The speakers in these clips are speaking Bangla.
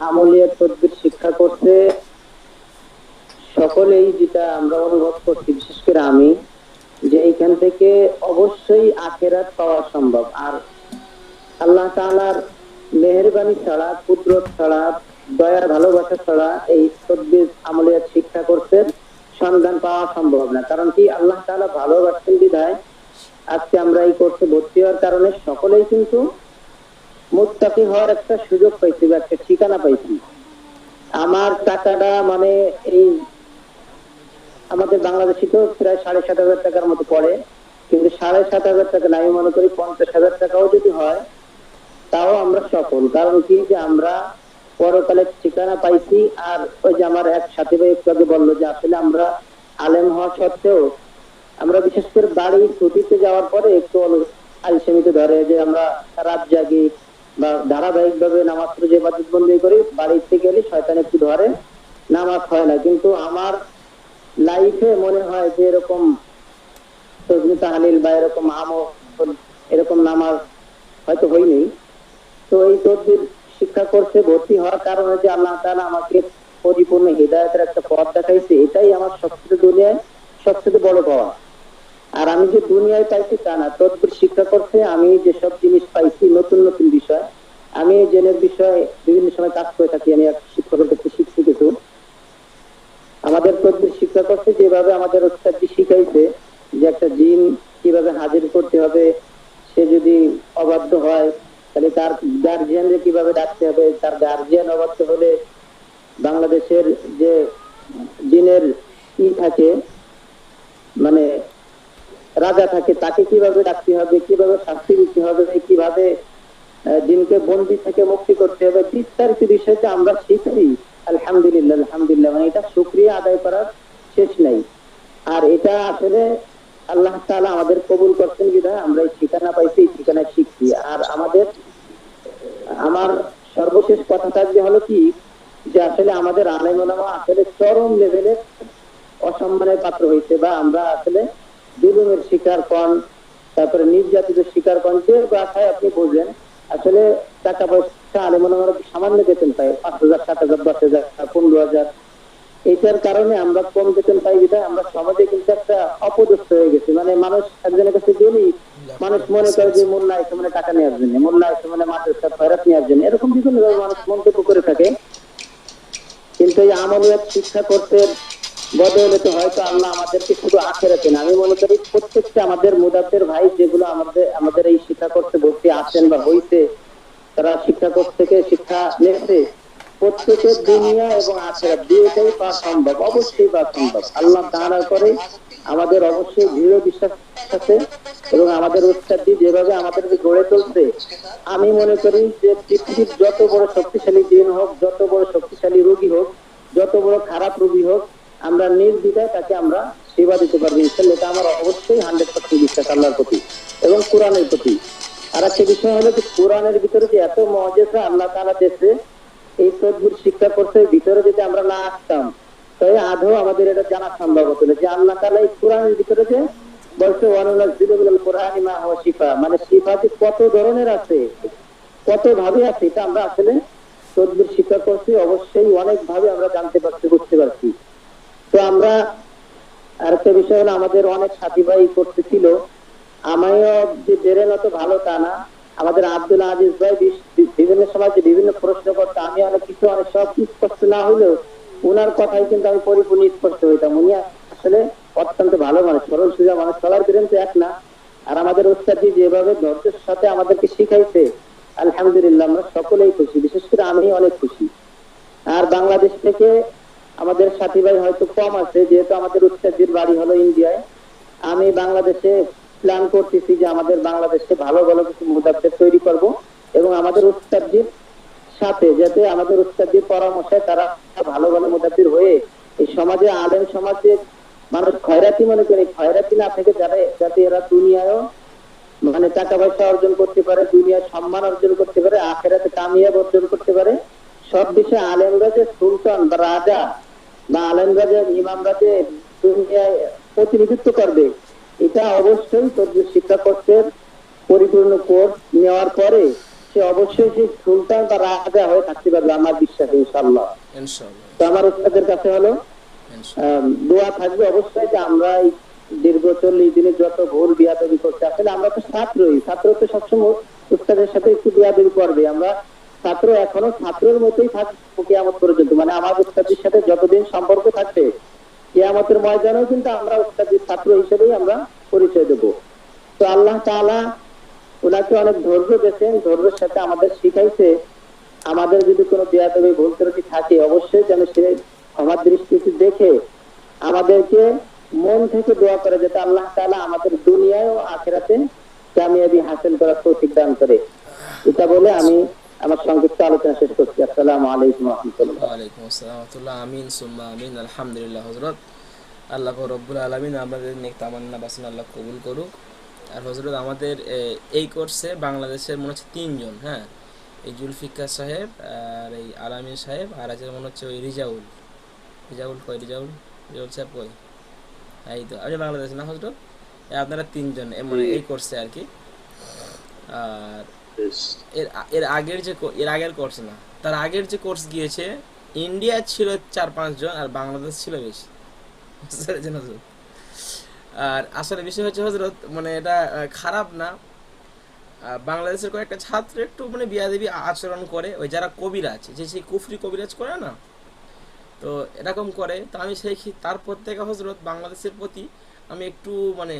আমলিয়াত তদবির শিক্ষা করতে সকলেই, যেটা আমরা অনুভব করছি, বিশেষ করে আমি, যে এইখান থেকে অবশ্যই আখেরাত পাওয়া সম্ভব। আর আল্লাহ তাআলার মেহেরবানি ছাড়া, কুদরত ছাড়া, দয়া ভালোবাসা ছাড়া এই তদবির আমলিয়াত শিক্ষা করতে সন্ধান পাওয়া সম্ভব না। কারণ কি, আল্লাহ তাআলা ভালোবাসেন বিধায় আজকে আমরা এই কোর্সে ভর্তি হওয়ার কারণে সকলেই কিন্তু মুত্তাকি হওয়ার একটা সুযোগ পাইছি বা একটা ঠিকানা পাইছি। আমার টাকাটা মানে এই আমাদের বাংলাদেশি তো প্রায় 7,500 টাকার মতো পড়ে, কিন্তু 7,500 টাকা না, আমি মনে করি 50,000 টাকাও যদি হয় তাও আমরা সফল। কারণ কি, যে আমরা পরকালের ঠিকানা পাইছি। আর ওই যে আমার এক সাথী ভাই একটু আগে বললো যে আসলে আমরা আলেম হওয়া সত্ত্বেও আমরা বিশেষ করে বাড়ি ছুটিতে যাওয়ার পরে একটু আলসেমিতে ধরে, যে আমরা রাত জাগি বা ধারাবাহিক ভাবে নামাজ যে ইবাদত বন্দী করি, বাড়িতে গেলে শয়তান একটু ধরে, নামাজ হয় না। কিন্তু আমার লাইফে মনে হয় যে এরকম তসবিহ তাহলিল বা এরকম আমল, এরকম নামাজ হয়তো হয়নি। তো এই তদবির শিক্ষা করতে ভর্তি হওয়ার কারণে যে আল্লাহ তাআলা আমাকে পরিপূর্ণ হিদায়াতের একটা পথ দেখাইছে, এটাই আমার সবচেয়ে দুনিয়ায় সবচেয়ে বড় পাওয়া। আর আমি যে দুনিয়ায় পাইছি তা না, তদবির শিক্ষা করতে আমি যেসব জিনিস পাইছি, নতুন নতুন বিষয়, আমি এই জেনের বিষয়ে বিভিন্ন সময় কাজ করে থাকি। আমি এক শিক্ষকের কাছে শিখছি কিছু। আমাদের তদবির শিক্ষা করতে যেভাবে আমাদের ওস্তাদজি শিখাইছে, যে একটা জিন কিভাবে হাজির করতে হবে, সে যদি অবাধ্য হয় তাহলে তার গার্জিয়ানকে কিভাবে ডাকতে হবে, তার গার্জিয়ান অবাধ্য হলে বাংলাদেশের যে জিনের কি থাকে, মানে রাজা থাকে, তাকে কিভাবে ডাকতে হবে, কিভাবে শাস্তি দিতে হবে, কিভাবে জিনকে বন্দী থেকে মুক্তি করতে হবে, বিস্তারিত বিষয়টা আমরা শিখছি। আলহামদুলিল্লাহ, আলহামদুলিল্লাহ, মানে এটা শুকরিয়া আদায় করার শেষ নাই। আর এটা আসলে আল্লাহ তাআলা আমাদের কবুল করছেন বিধায় আমরা এই ঠিকানা পাইছি, এই ঠিকানায় শিখছি। আর আমার সর্বশেষ কথা থাকবে হলো কি, যে আসলে আমাদের আলেম ওলামা আসলে চরম লেভেলের অসম্মানের পাত্র হয়েছে, বা আমরা আসলে জুলুমের শিকার কন, তারপরে নির্যাতিত শিকার কন, যে ভাষায় আপনি বোঝেন। আসলে টাকা পয়সা আলেম ওলামারা সামান্য বেতন পায়, 5,000, 7,000, 10,000, 15,000। এইটার কারণে আমরা কম বেতন পাই বিধায় আমরা সমাজে কিন্তু একটা অপদস্থ হয়ে গেছি। মানে মানুষ একজনের কাছে গেলেই মানুষ মনে করে যে মোল্লা এসে মানে টাকা নেওয়ার জন্য, মোল্লা এসে মানে মাদ্রাসা ফেরত নেওয়ার জন্য, এরকম বিভিন্ন ভাবে মানুষ মন্তব্য করে থাকে। কিন্তু এই আমলিয়াত শিক্ষা করতে বদলে তো হয়তো আল্লাহ আমাদেরকে শুধু আখেরাতে না, আমি মনে করি প্রত্যেকটা আমাদের মুদাব্বির ভাই যেগুলো আমাদের আমাদের এই শিক্ষা করতে ভর্তি আছেন বা হইতে, তারা শিক্ষা থেকে শিক্ষা নিয়েছে, প্রত্যেকের দুনিয়া এবং আখেরাত দুইটাই পাওয়া সম্ভব, অবশ্যই পাওয়া সম্ভব। আল্লাহ তাআলা করে আমাদের অবশ্যই দৃঢ় বিশ্বাস আছে। এবং আমাদের উস্তাদজি যেভাবে আমাদেরকে গড়ে তুলছে, আমি মনে করি যে পৃথিবীর যত বড় শক্তিশালী জিন হোক, যত বড় শক্তিশালী রোগী হোক, যত বড় খারাপ রোগী হোক, আমরা নির্দ্বিধায় তাকে আমরা সেবা দিতে পারবো ইনশাআল্লাহ। এটা আমার অবশ্যই 100% বিশ্বাস আল্লাহর প্রতি এবং কোরআনের প্রতি। আর একটা বিষয় হলো যে কোরআনের ভিতরে যে এত মুআজিজা আল্লাহ তাআলা দিয়েছে, এই তদবির শিক্ষা করতে ভিতরে যদি আমরা না আসতাম তাহলে আদৌ আমাদের এটা জানা সম্ভব হতো না, যে আল্লাহ তাআলা এই কোরআনের ভিতরে যে বলছে ওয়ানুনাজ্জিলু মিনাল কুরআনি মা হুয়া শিফা, মানে শিফা যে কত ধরনের আছে, কত ভাবে আছে, এটা আমরা আসলে তদবির শিক্ষা করছি অবশ্যই অনেক ভাবে আমরা জানতে পারছি, বুঝতে পারছি। তো আমরা আরেকটা বিষয় হলো, আমাদের অনেক সাথী ভাই করতেছিল, আমিও যে জেরে নত ভালো তা না। আমাদের আব্দুল আজিজ ভাই বিভিন্ন সময় যে বিভিন্ন প্রশ্ন করতে, আমি অনেক কিছু অনেক সব স্পষ্ট না হইলেও উনার কথাই কিন্তু আমি পরিপূর্ণ স্পষ্ট হইতাম। উনি আসলে অত্যন্ত ভালো মানুষ, সরল সোজা মানুষ, সবার বিরেন তো এক না। আর আমাদের উস্তাদজি যেভাবে ধৈর্যের সাথে আমাদেরকে শিখাইছে, আলহামদুলিল্লাহ আমরা সকলেই খুশি, বিশেষ করে আমি অনেক খুশি। আর বাংলাদেশ থেকে আমাদের সাথী ভাই হয়তো কম আছে, যেহেতু আমাদের উস্তাদজির বাড়ি হলো ইন্ডিয়ায়। আমি বাংলাদেশে প্ল্যান করতেছি যে আমাদের বাংলাদেশে ভালো ভালো কিছু মুদাব্বির তৈরি করব, এবং আমাদের উস্তাদজির সাথে যাতে আমাদের উস্তাদজির পরামর্শে তারা ভালো ভালো মুদাব্বির হয়ে এই সমাজে, আলেম সমাজে মানুষ খয়রাতি মনে করে, খয়রাতি না থেকে যাতে এরা দুনিয়ায়ও মানে টাকা পয়সা অর্জন করতে পারে, দুনিয়ার সম্মান অর্জন করতে পারে, আখেরাতে কামিয়াব অর্জন করতে পারে। সব বিষয়ে আলেমরা যে সুলতান বা রাজা, বা আলেমরা যে ইমামরা যে দুনিয়ায় প্রতিনিধিত্ব করবে, এটা অবশ্যই তদবির শিক্ষা কোর্সের পরিপূর্ণ কোর্স নেওয়ার পরে সে অবশ্যই সেই সুলতান বা রাজা হয়ে থাকতে পারবে, আমার বিশ্বাস ইনশাআল্লাহ। ইনশাআল্লাহ তো আমার উস্তাদের কাছে হলো ইনশাআল্লাহ। দোয়া থাকবে অবশ্যই যে আমরা এই দীর্ঘ 40 দিনে যত ভুল বিয়াদবি করতে, আসলে আমরা তো ছাত্রই, ছাত্র তো সবসময় উস্তাদের সাথে একটু বিয়াদবি করবে। আমরা ছাত্র, এখনো ছাত্রের মতোই থাকবো কিয়ামত পর্যন্ত, মানে আমার উস্তাদের সাথে যতদিন সম্পর্ক থাকবে কিয়ামতের ময়দানেও কিন্তু আমরা উস্তাদের ছাত্র হিসেবেই আমরা পরিচয় দেব। তো আল্লাহ তাআলা ওনাকে অনেক ধৈর্য দিয়েছেন, ধৈর্যের সাথে আমাদের শিখাইছে আমাদের যদি কোনো বেয়াদবি ভুল ত্রুটি থাকে অবশ্যই যেন সে আমার দৃষ্টিতে দেখে আমাদেরকে মন থেকে দোয়া করে, যাতে আল্লাহ তাআলা আমাদের দুনিয়ায় ও আখিরাতে কামিয়াবি হাসিল করার তৌফিক দান করে। এটা বলে আমি আমার সংক্ষিপ্ত আলোচনা শেষ করছি। আসসালামু আলাইকুম ওয়া রাহমাতুল্লাহ। ওয়ালাইকুম আসসালাম ওয়া রাহমাতুল্লাহ। আমিন সুম্মা আমিন। আলহামদুলিল্লাহ হযরত, আল্লাহ রব্বুল আলামিন আমাদের নেক তামান্না বাসনা আল্লাহ কবুল করুক। আর হযরত আমাদের এই কোর্সে বাংলাদেশের মনে হচ্ছে 3 জন, হ্যাঁ, এই জুলফিকার সাহেব আর এই আলামিন সাহেব আর আছে মনে হচ্ছে ওই রিজাউল। রিজাউল সাহেব কই? এই তো আপনি বাংলাদেশে না হযরত? আপনারা 3 জন মানে এই কোর্সে আর কি। আর এর এর আগের যে এর আগের কোর্স না, তার আগের যে কোর্স গিয়েছে ইন্ডিয়া ছিল 4-5 জন আর বাংলাদেশ ছিল বেশি, বুঝতে পেরেছেন হযরত? আর আসলে বিষয় হচ্ছে হযরত, মানে এটা খারাপ না, বাংলাদেশের কয়েকটা ছাত্র একটু মানে বিয়াদবি আচরণ করে, ওই যারা কবিরাজ, যে সেই কুফরি কবিরাজ করে না, তো এরকম করে। তো আমি সেই তারপর থেকে হযরত বাংলাদেশের প্রতি আমি একটু মানে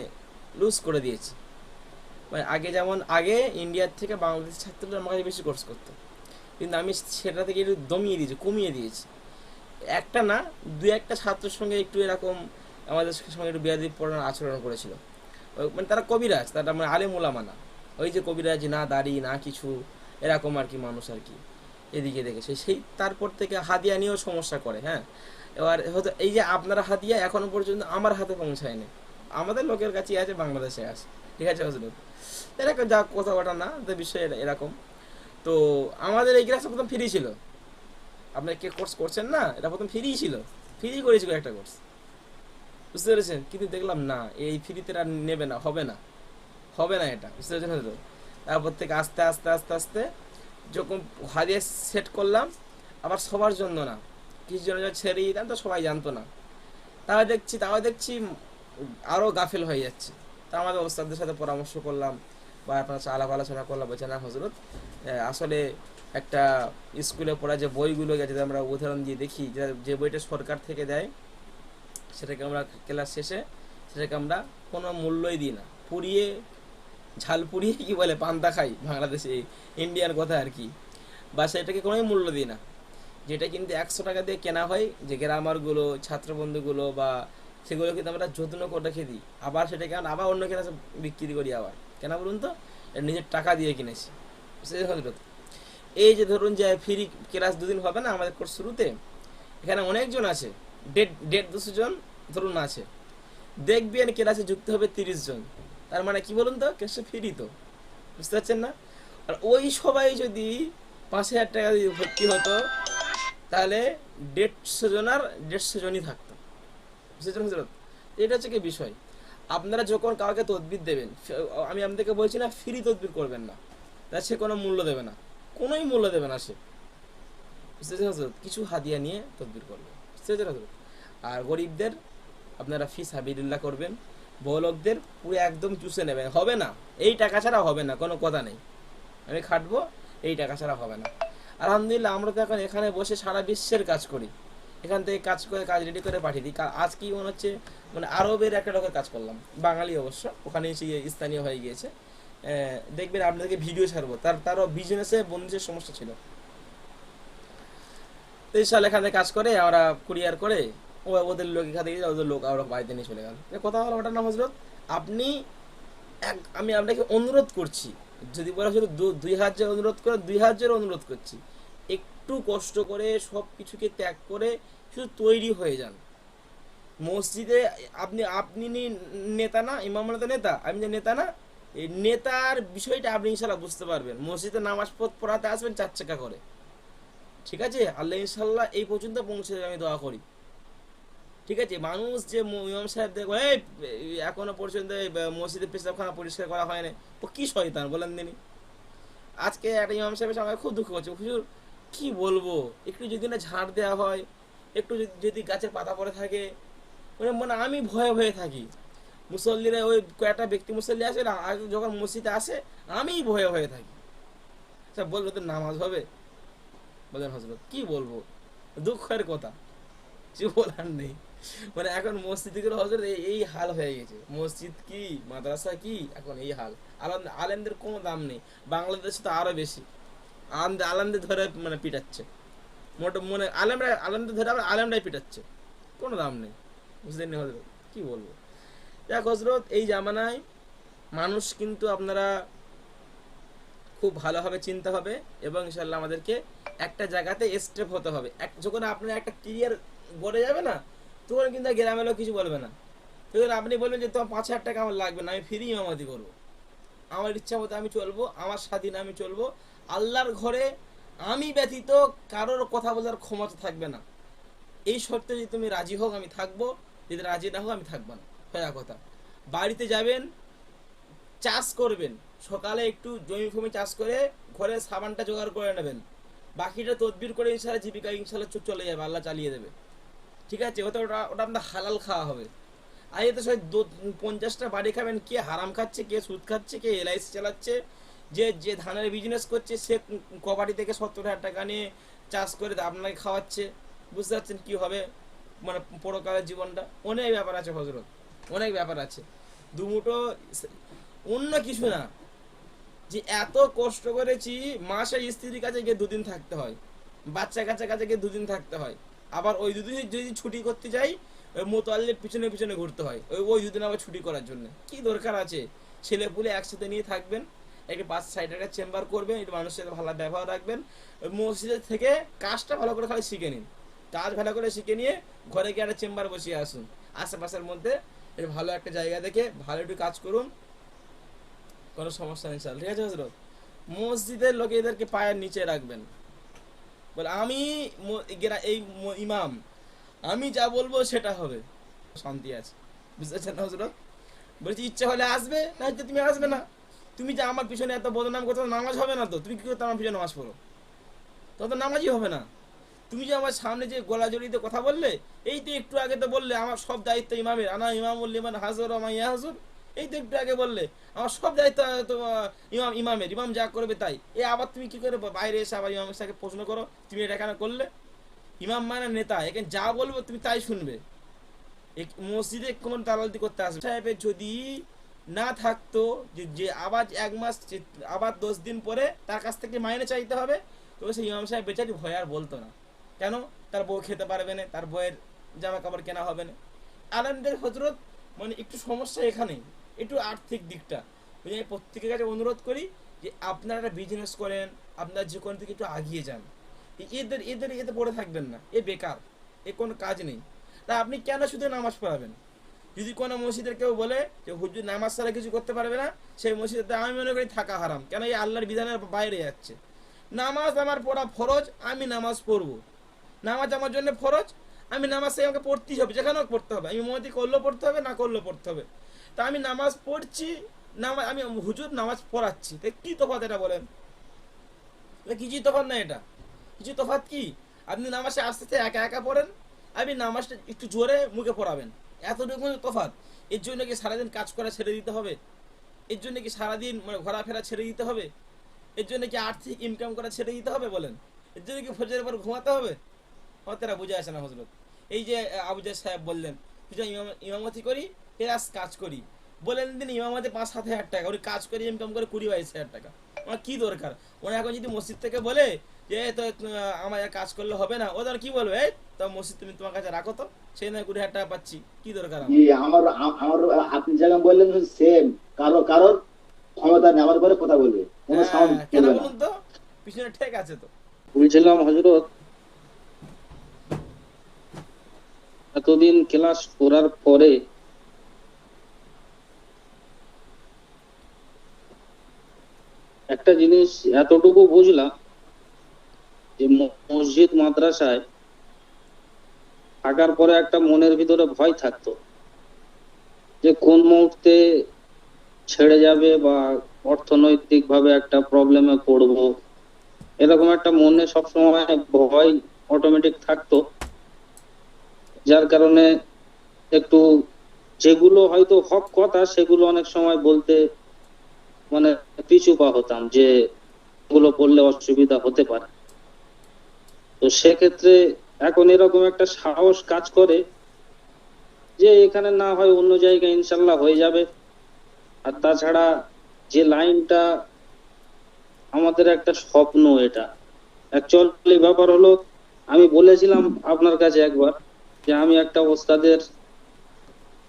লুজ করে দিয়েছি। মানে আগে যেমন আগে ইন্ডিয়ার থেকে বাংলাদেশের ছাত্ররা আমার কাছে বেশি কোর্স করতো, কিন্তু আমি সেটা থেকে একটু দমিয়ে দিয়েছি, কমিয়ে দিয়েছি। একটা না, 2-1টা ছাত্রের সঙ্গে একটু এরকম আমাদের সঙ্গে একটু বেয়াদবি পড়ানোর আচরণ করেছিল। মানে তারা কবিরাজ, তারা মানে আলেম ওলামা না, ওই যে কবিরাজ না দাড়ি না কিছু, এরকম আর কি মানুষ আর কি, এদিকে দেখেছে। সেই তারপর থেকে হাদিয়া নিয়েও সমস্যা করে, হ্যাঁ। এবার হয়তো এই যে আপনারা হাদিয়া এখনো পর্যন্ত আমার হাতে পৌঁছায়নি, আমাদের লোকের কাছেই আছে, বাংলাদেশে আছে, ঠিক আছে হজরত? এরকম যা কথা বটা না, তো বিষয় এরকম। তো আমাদের এই ক্লাসটা প্রথম ফ্রি ছিল, আপনার কে কোর্স করছেন না, এটা প্রথম ফ্রি ছিল, ফ্রি করেছিল একটা কোর্স, বুঝতে পেরেছেন? কিন্তু দেখলাম না, এই ফ্রিতে আর নেবে না, হবে না, হবে না এটা, বুঝতে পেরেছেন হয়তো? তারপর থেকে আস্তে আস্তে আস্তে আস্তে যখন হারিয়ে সেট করলাম, আবার সবার জন্য না, কিছু জন ছেড়ে দিতাম তো সবাই জানতো না, তাও দেখছি আরও গাফেল হয়ে যাচ্ছে। তা আমাদের ওস্তাদদের সাথে পরামর্শ করলাম বা আপনার আলাপ আলোচনা করলাম, বলছে না হজরত, আসলে একটা স্কুলে পড়া যে বইগুলো গেছে, আমরা উদাহরণ দিয়ে দেখি, যে বইটা সরকার থেকে দেয় সেটাকে আমরা ক্লাস শেষে সেটাকে আমরা কোনো মূল্যই দিই না, পুড়িয়ে ঝাল পুড়িয়ে কি বলে পান্তা খাই বাংলাদেশে, ইন্ডিয়ার কথা আর কি, বা সেটাকে কোনোই মূল্য দিই না। যেটা কিন্তু 100 টাকা দিয়ে কেনা হয়, যে গ্রামারগুলো ছাত্রবন্ধুগুলো বা সেগুলো কিন্তু আমরা যত্ন করে রেখে দিই, আবার সেটাকে আবার অন্য ক্লাসে বিক্রি করি। আবার কেন বলুন তো? নিজের টাকা দিয়ে কিনেছি। এই যে ধরুন যে ফ্রি ক্লাস 2 দিন হবে না আমাদের কোর্স শুরুতে, এখানে অনেকজন আছে, 150-200 জন ধরুন আছে, দেখবেন ক্লাসে যুক্ত হবে 30 জন, তার মানে কি বলুন তো, ক্লাসে ফ্রি তো, বুঝতে পারছেন না? আর ওই সবাই যদি 5,000 টাকা দিয়ে ভর্তি হতো, তাহলে 150 জন আর 150 জনই থাকতো, বুঝতে পারছেন? এটা হচ্ছে কি বিষয়, আপনারা যখন কাউকে তদবির দেবেন, আমি আপনাদেরকে বলছি না ফ্রি তদবির করবেন না, তা সে কোনো মূল্য দেবে না, কোনোই মূল্য দেবে না সে, বুঝতে পারছেন? কিছু হাদিয়া নিয়ে তদবির করবে, বুঝতে পারছেন? আর গরিবদের আপনারা ফি সাবিলিল্লাহ করবেন, বড়লোকদের পুরো একদম চুষে নেবেন, হবে না, এই টাকা ছাড়া হবে না, কোনো কথা নেই, আমি খাটবো, এই টাকা ছাড়া হবে না। আলহামদুলিল্লাহ আমরা তো এখন এখানে বসে সারা বিশ্বের কাজ করি, এখান থেকে কাজ করে কাজ রেডি করে পাঠিয়ে দিই। আজ কি মনে হচ্ছে, মানে আরবের একটা লোকের কাজ করলাম, বাঙালি অবশ্য, ওখানে এসে স্থানীয় হয়ে গিয়েছে, দেখবেন আপনাদেরকে ভিডিও ছাড়বো, তারও বিজনেসে বন্ধুদের সমস্যা ছিল, তো এই সাল এখানে কাজ করে, আমরা কুরিয়ার করে ওদের লোক এখান থেকে, ওদের লোক আমরা বাড়িতে নিয়ে চলে গেল। কথা হলো ওটার নাম হজরত, আপনি আমি আপনাকে অনুরোধ করছি, যদি বলা শুধু 2,000 অনুরোধ করে, 2,000 অনুরোধ করছি, একটু কষ্ট করে সব কিছুকে ত্যাগ করে শুধু তৈরি হয়ে যান মসজিদে। আপনি নেতা না, ইমামরা তো নেতা, আমি যে নেতা না, এই নেতার বিষয়টা আপনি ইনশাল্লাহ বুঝতে পারবেন। মসজিদে নামাজ পড়াতে আসবেন 4 চাকা করে, ঠিক আছে? আল্লাহ ইনশাল্লাহ এই পর্যন্ত পৌঁছে আমি দোয়া করি, ঠিক আছে? মানুষ যে ইমাম সাহেব দেখো এখনো পর্যন্ত মসজিদের পেশাবখানা পরিষ্কার করা হয়নি, ও কি শয়তান বলেন দিনই। আজকে একটা ইমাম সাহেব এসে আমাকে খুব দুঃখ করছে, হুজুর কি বলবো, একটু যদি না ঝাড় দেওয়া হয়, একটু যদি গাছের পাতা পড়ে থাকে, মানে মানে আমি ভয়ে ভয়ে থাকি। মুসল্লিরা ওই কয়েকটা ব্যক্তি মুসল্লি আসে না, আর যখন মসজিদে আসে আমিই ভয়ে ভয়ে থাকি। আচ্ছা বলবো তো নামাজ হবে? বলেন হজরত কি বলবো, দুঃখের কথা, কিছু বলার নেই। মানে এখন মসজিদগুলো হজরত এই হাল হয়ে গেছে, মসজিদ কি মাদ্রাসা কি এখন এই হাল। আলেমদের কোনো দাম নেই, বাংলাদেশে তো আরো বেশি। আলেমদের ধরে মানে পিটাচ্ছে, মনে আলেমদের ধরে আবার আলেমরাই পিটাচ্ছে, কোনো দাম নেই। বুঝলেন না হজরত, কি বলবো। দেখ হজরত, এই জামানায় মানুষ কিন্তু আপনারা খুব ভালোভাবে চিন্তা হবে, এবং ইনশাল্লাহ আমাদেরকে একটা জায়গাতে স্টেপ হতে হবে। যখন আপনার একটা ক্লিয়ার গড়ে যাবে না, তখন কিন্তু আর গ্রামের লোক কিছু বলবে না। তখন আপনি বলবেন যে তোমার 5,000 টাকা আমার লাগবে না, আমি ফ্রি ইমামতি করবো, আমার ইচ্ছা মতো আমি চলবো, আমার স্বাধীন আমি চলবো, আল্লাহর ঘরে আমি ব্যতীত কারোর কথা বলার ক্ষমতা থাকবে না। এই শর্তে যদি তুমি রাজি হোক আমি থাকবো, যদি রাজি না হোক আমি থাকবো না। সোজা কথা। বাড়িতে যাবেন, চাষ করবেন, সকালে একটু জমি ফমি চাষ করে ঘরে সাবানটা জোগাড় করে নেবেন, বাকিটা তদবির করে ইনশাল্লাহ জীবিকা ইনশাল্লাহ চলে যাবে, আল্লাহ চালিয়ে দেবে। ঠিক আছে, ওটা ওটা ওটা আপনার হালাল খাওয়া হবে। আর এতে সবাই 50টা বাড়ি খাবেন, কে হারাম খাচ্ছে, কে সুদ খাচ্ছে, কে এলআইসি চালাচ্ছে, যে যে ধানের বিজনেস করছে সে কবাডি থেকে 70,000 টাকা নিয়ে চাষ করে আপনাকে খাওয়াচ্ছে। বুঝতে পারছেন কি হবে মানে পরকালের জীবনটা। অনেক ব্যাপার আছে হজরত, অনেক ব্যাপার আছে। দুমুটো অন্য কিছু না, যে এত কষ্ট করেছি, মাসে স্ত্রীর কাছে গিয়ে 2 দিন থাকতে হয়, বাচ্চা কাচ্চা কাছে গিয়ে 2 দিন থাকতে হয়, আবার ওই 2 দিন যদি ছুটি করতে যাই ওই মোতাল্লির পিছনে পিছনে ঘুরতে হয়, ওই 2 দিন আবার ছুটি করার জন্য। কি দরকার আছে? ছেলে পুলে একসাথে নিয়ে থাকবেন, একটু 5 সাইডে একটা চেম্বার করবেন, একটু মানুষের সাথে ভালো ব্যবহার রাখবেন, ওই মসজিদের থেকে কাজটা ভালো করে খালি শিখে নিন, কাজ ভালো করে শিখে নিয়ে ঘরে গিয়ে একটা চেম্বার বসিয়ে আসুন, আশেপাশের মধ্যে একটু ভালো একটা জায়গা দেখে ভালো একটু কাজ করুন, কোনো সমস্যা নেই স্যার। ঠিক আছে হজরত? মসজিদের লোকে এদেরকে পায়ের নিচে রাখবেন, বলে আমি এই ইমাম, আমি যা বলবো সেটা হবে, শান্তি আছে। বুঝতে পারছেন না হজরত? বলছি ইচ্ছা হলে আসবে, না হয়তো তুমি আসবে না। তুমি যে আমার পিছনে এত বদনাম করছো, নামাজ হবে না তো, তুমি কি করতে আমার পিছনে নামাজ পড়ো? তত নামাজই হবে না। তুমি যে আমার সামনে যে গলা জড়িয়ে কথা বললে, এই তো একটু আগে তো বললে আমার সব দায়িত্ব ইমামের, আনা ইমামুল লিমান হাজর মাইয়া হাজুর, এই তো একটু আগে বললে আমার সব দায়িত্ব তো ইমামের, ইমাম যা করবে তাই। আবার তুমি কি করে বাইরে এসে আবার ইমামের সাথে প্রশ্ন করো তুমি এটা কেন করলে? ইমাম মানে নেতা, এখানে যা বলবো তুমি তাই শুনবে। মসজিদে কোন দালালতি করতে আসবে সাহেবের যদি না থাকতো, যে আবার 1 মাস আবার 10 দিন পরে তার কাছ থেকে মাইনে চাইতে হবে, তো সেই ইমাম সাহেব বেচারি ভয় আর বলতো না। কেন? তার বউ খেতে পারবে না, তার বউয়ের জামা কাপড় কেনা হবে না। আলেমদের হজরত মানে একটু সমস্যা এখানেই, একটু আর্থিক দিকটা। আমি প্রত্যেকের কাছে অনুরোধ করি যে আপনারা একটা বিজনেস করেন, আপনার যে কোনো দিকে একটু আগিয়ে যান, এদের এদের এতে পড়ে থাকবেন না, এ বেকার, এ কোনো কাজ নেই। তা আপনি কেন শুধু নামাজ পড়াবেন? যদি কোনো মসজিদের কেউ বলে যে হুজুর নামাজ ছাড়া কিছু করতে পারবে না, সেই মসজিদে আমি মনে করি থাকা হারাম, কেন এই আল্লাহর বিধানের বাইরে যাচ্ছে। নামাজ আমার পড়া ফরজ, আমি নামাজ পড়বো, নামাজ আমার জন্য ফরজ, আমি নামাজ সেই আমাকে পড়তেই হবে, যেখানেও পড়তে হবে, আমি মনে করলেও পড়তে হবে, না করলেও পড়তে হবে। তা আমি নামাজ পড়ছি, নামাজ আমি হুজুর নামাজ পড়াচ্ছি, তাই কি তফাৎ এটা বলেন? কিছুই তফাৎ না এটা। কিছু তফাৎ কি? আপনি নামাজে আস্তে আস্তে একা একা পড়েন, আপনি নামাজটা একটু জোরে মুখে পড়াবেন, এতটুকু তফাৎ। এর জন্য কি সারাদিন কাজ করা ছেড়ে দিতে হবে? এর জন্য কি সারাদিন মানে ঘোরাফেরা ছেড়ে দিতে হবে? এর জন্য কি আর্থিক ইনকাম করা ছেড়ে দিতে হবে বলেন? এর জন্য কি ফজরের পর ঘুমাতে হবে? হতেরা বুঝে আসে না হজরত। এই যে আবুজার সাহেব বললেন ইমামতি করি এরাস কাজ করি, বলেন দিন ইমামতি 5-7 হাজার টাকা, ওই কাজ করি ইনকাম করে 20-22 হাজার টাকা, আমার কি দরকার? ওরা এখন যদি মসজিদ থেকে বলে যে তো আমার কাজ করলে হবে না, ওদের কি বলবে? এই তো মসজিদ তুমি তোমার কাছে রাখো তো, সেই নয় 20,000 টাকা পাচ্ছি, কি দরকার আমার? আমার আপনি যেমন বললেন সেম, কারোর ক্ষমতা নেওয়ার পরে কথা বলবে, কোনো সাউন্ড কেন করবে না। বলুন তো? পিছনে ঠিক আছে তো। বলছিলাম হজরত, এতদিন ক্লাস করার পরে একটা জিনিস এতটুকু বুঝলাম যে মসজিদ মাদ্রাসায় থাকার পরে একটা মনের ভিতরে ভয় থাকতো যে কোন মুহূর্তে ছেড়ে যাবে বা অর্থনৈতিক ভাবে একটা প্রবলেমে পড়বো, এরকম একটা মনে সবসময় ভয় অটোমেটিক থাকতো। যার কারণে একটু যেগুলো হয়তো হক কথা সেগুলো অনেক সময় বলতে মানে পিছু পা হতাম, যে এগুলো বললে অসুবিধা হতে পারে। তো সেক্ষেত্রে এখন এরকম একটা সাহস কাজ করে যে এখানে না হয় অন্য জায়গায় ইনশাল্লাহ হয়ে যাবে। আর তাছাড়া যে লাইনটা আমাদের একটা স্বপ্ন, এটা অ্যাকচুয়ালি ব্যাপার হলো, আমি বলেছিলাম আপনার কাছে একবার যে আমি একটা ওস্তাদের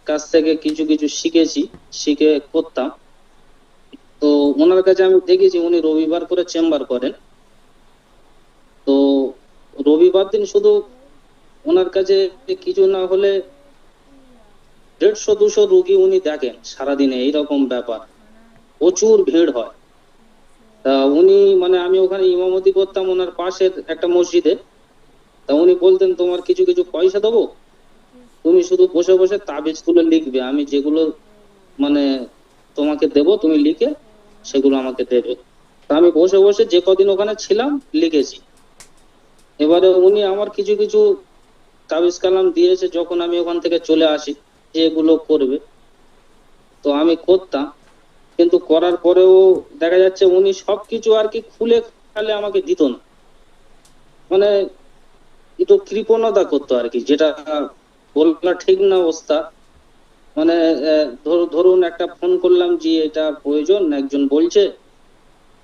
কাছ থেকে কিছু কিছু শিখেছি, শিখে করতাম। তো ওনার কাছে আমি দেখেছি উনি রবিবার করে চেম্বার করেন। তো রবিবার দিন শুধু ওনার কাছে কিছু না হলে 150-200 রুগী উনি দেখেন সারাদিনে, এইরকম ব্যাপার, প্রচুর ভিড় হয়। তা উনি মানে আমি ওখানে ইমামতি করতাম ওনার পাশের একটা মসজিদে। তা উনি বলতেন তোমার কিছু কিছু পয়সা দেবো, তুমি শুধু বসে বসে তাবিজ গুলো লিখবে, আমি যেগুলো মানে তোমাকে দেবো তুমি লিখে সেগুলো আমাকে দেবে। তা আমি বসে বসে যে কদিন ওখানে ছিলাম লিখেছি। এবারে উনি আমার কিছু কিছু তাবিজ কালাম দিয়েছে, যখন আমি ওখান থেকে চলে আসি যে এগুলো করবে, তো আমি করতাম। কিন্তু করার পরেও দেখা যাচ্ছে উনি সবকিছু আর কি খুলে খালে আমাকে দিত না, মানে একটু কৃপণতা করতো আর কি, যেটা বলা ঠিক না অবস্থা। মানে ধরুন একটা ফোন করলাম যে এটা প্রয়োজন একজন বলছে,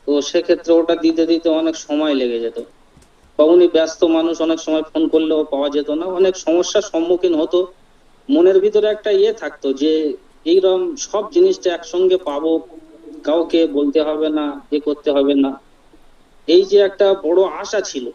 তো সেক্ষেত্রে ওটা দিতে দিতে অনেক সময় লেগে যেত, বা উনি ব্যস্ত মানুষ, অনেক সময় ফোন করলেও পাওয়া যেত না, অনেক সমস্যার সম্মুখীন হতো। মনের ভিতরে একটা ইয়ে থাকতো যে এইরকম সব জিনিসটা একসঙ্গে পাবো, কাউকে বলতে হবে না, এ করতে হবে না, এই যে একটা বড় আশা ছিল।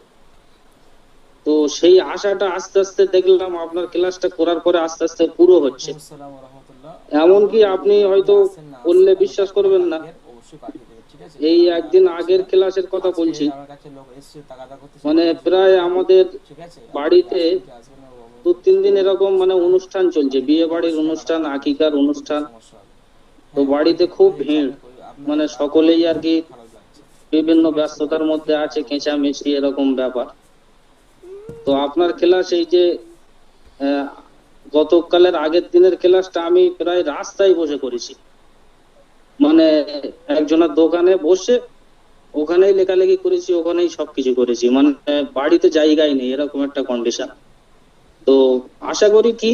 তো সেই আশাটা আস্তে আস্তে দেখলাম আপনার ক্লাসটা করার পরে আস্তে আস্তে পুরো হচ্ছে। আসসালামু আলাইকুম রাহমাতুল্লাহ। এমনকি আপনি হয়তো আপনি আছেন না বললে আছেন, বিশ্বাস আমাকে করবেন না, আগের অবশ্যই পাঠিয়ে দেবেন, ঠিক আছে? এই আমরা একদিন হচ্ছে আগের ক্লাসের কথা আজকে বলছি, আমার কাছে লোক এসেছে তাগাদা করতেছে, মানে মানুষ প্রায় বলছে, আমাদের ঠিক আছে? আপনি বাড়িতে আসবেন কি আসবেন না, 2-3 দিন এরকম মানে হ্যাঁ, অনুষ্ঠান চলছে, আপনি বিয়ে কিন্তু বাড়ির অবশ্যই টাকাটা অনুষ্ঠান, পাঠিয়ে দেবেন, আকিকার নাহলে কিন্তু অনুষ্ঠান। সমস্যা হবে। তো হ্যাঁ, বাড়িতে খুব করে দিচ্ছি ভিড়, আমি, আপনার মানে আপনার সকলেই কিন্তু আর কি খুবই খারাপ লাগছে, বিভিন্ন ঠিক আছে? ব্যস্ততার বাড়িতে মধ্যে থেকে আছে, টাকা বলতেছে। খেঁচামেচি এরকম ব্যাপার। তো আপনার ক্লাস এই যে আহ, গতকালের আগের দিনের ক্লাসটা আমি প্রায় রাস্তায় বসে করেছি, মানে একজনের দোকানে বসে ওখানেই লেখালেখি করেছি, ওখানেই সবকিছু করেছি, মানে বাড়িতে জায়গাই নেই, এরকম একটা কন্ডিশন। তো আশা করি কি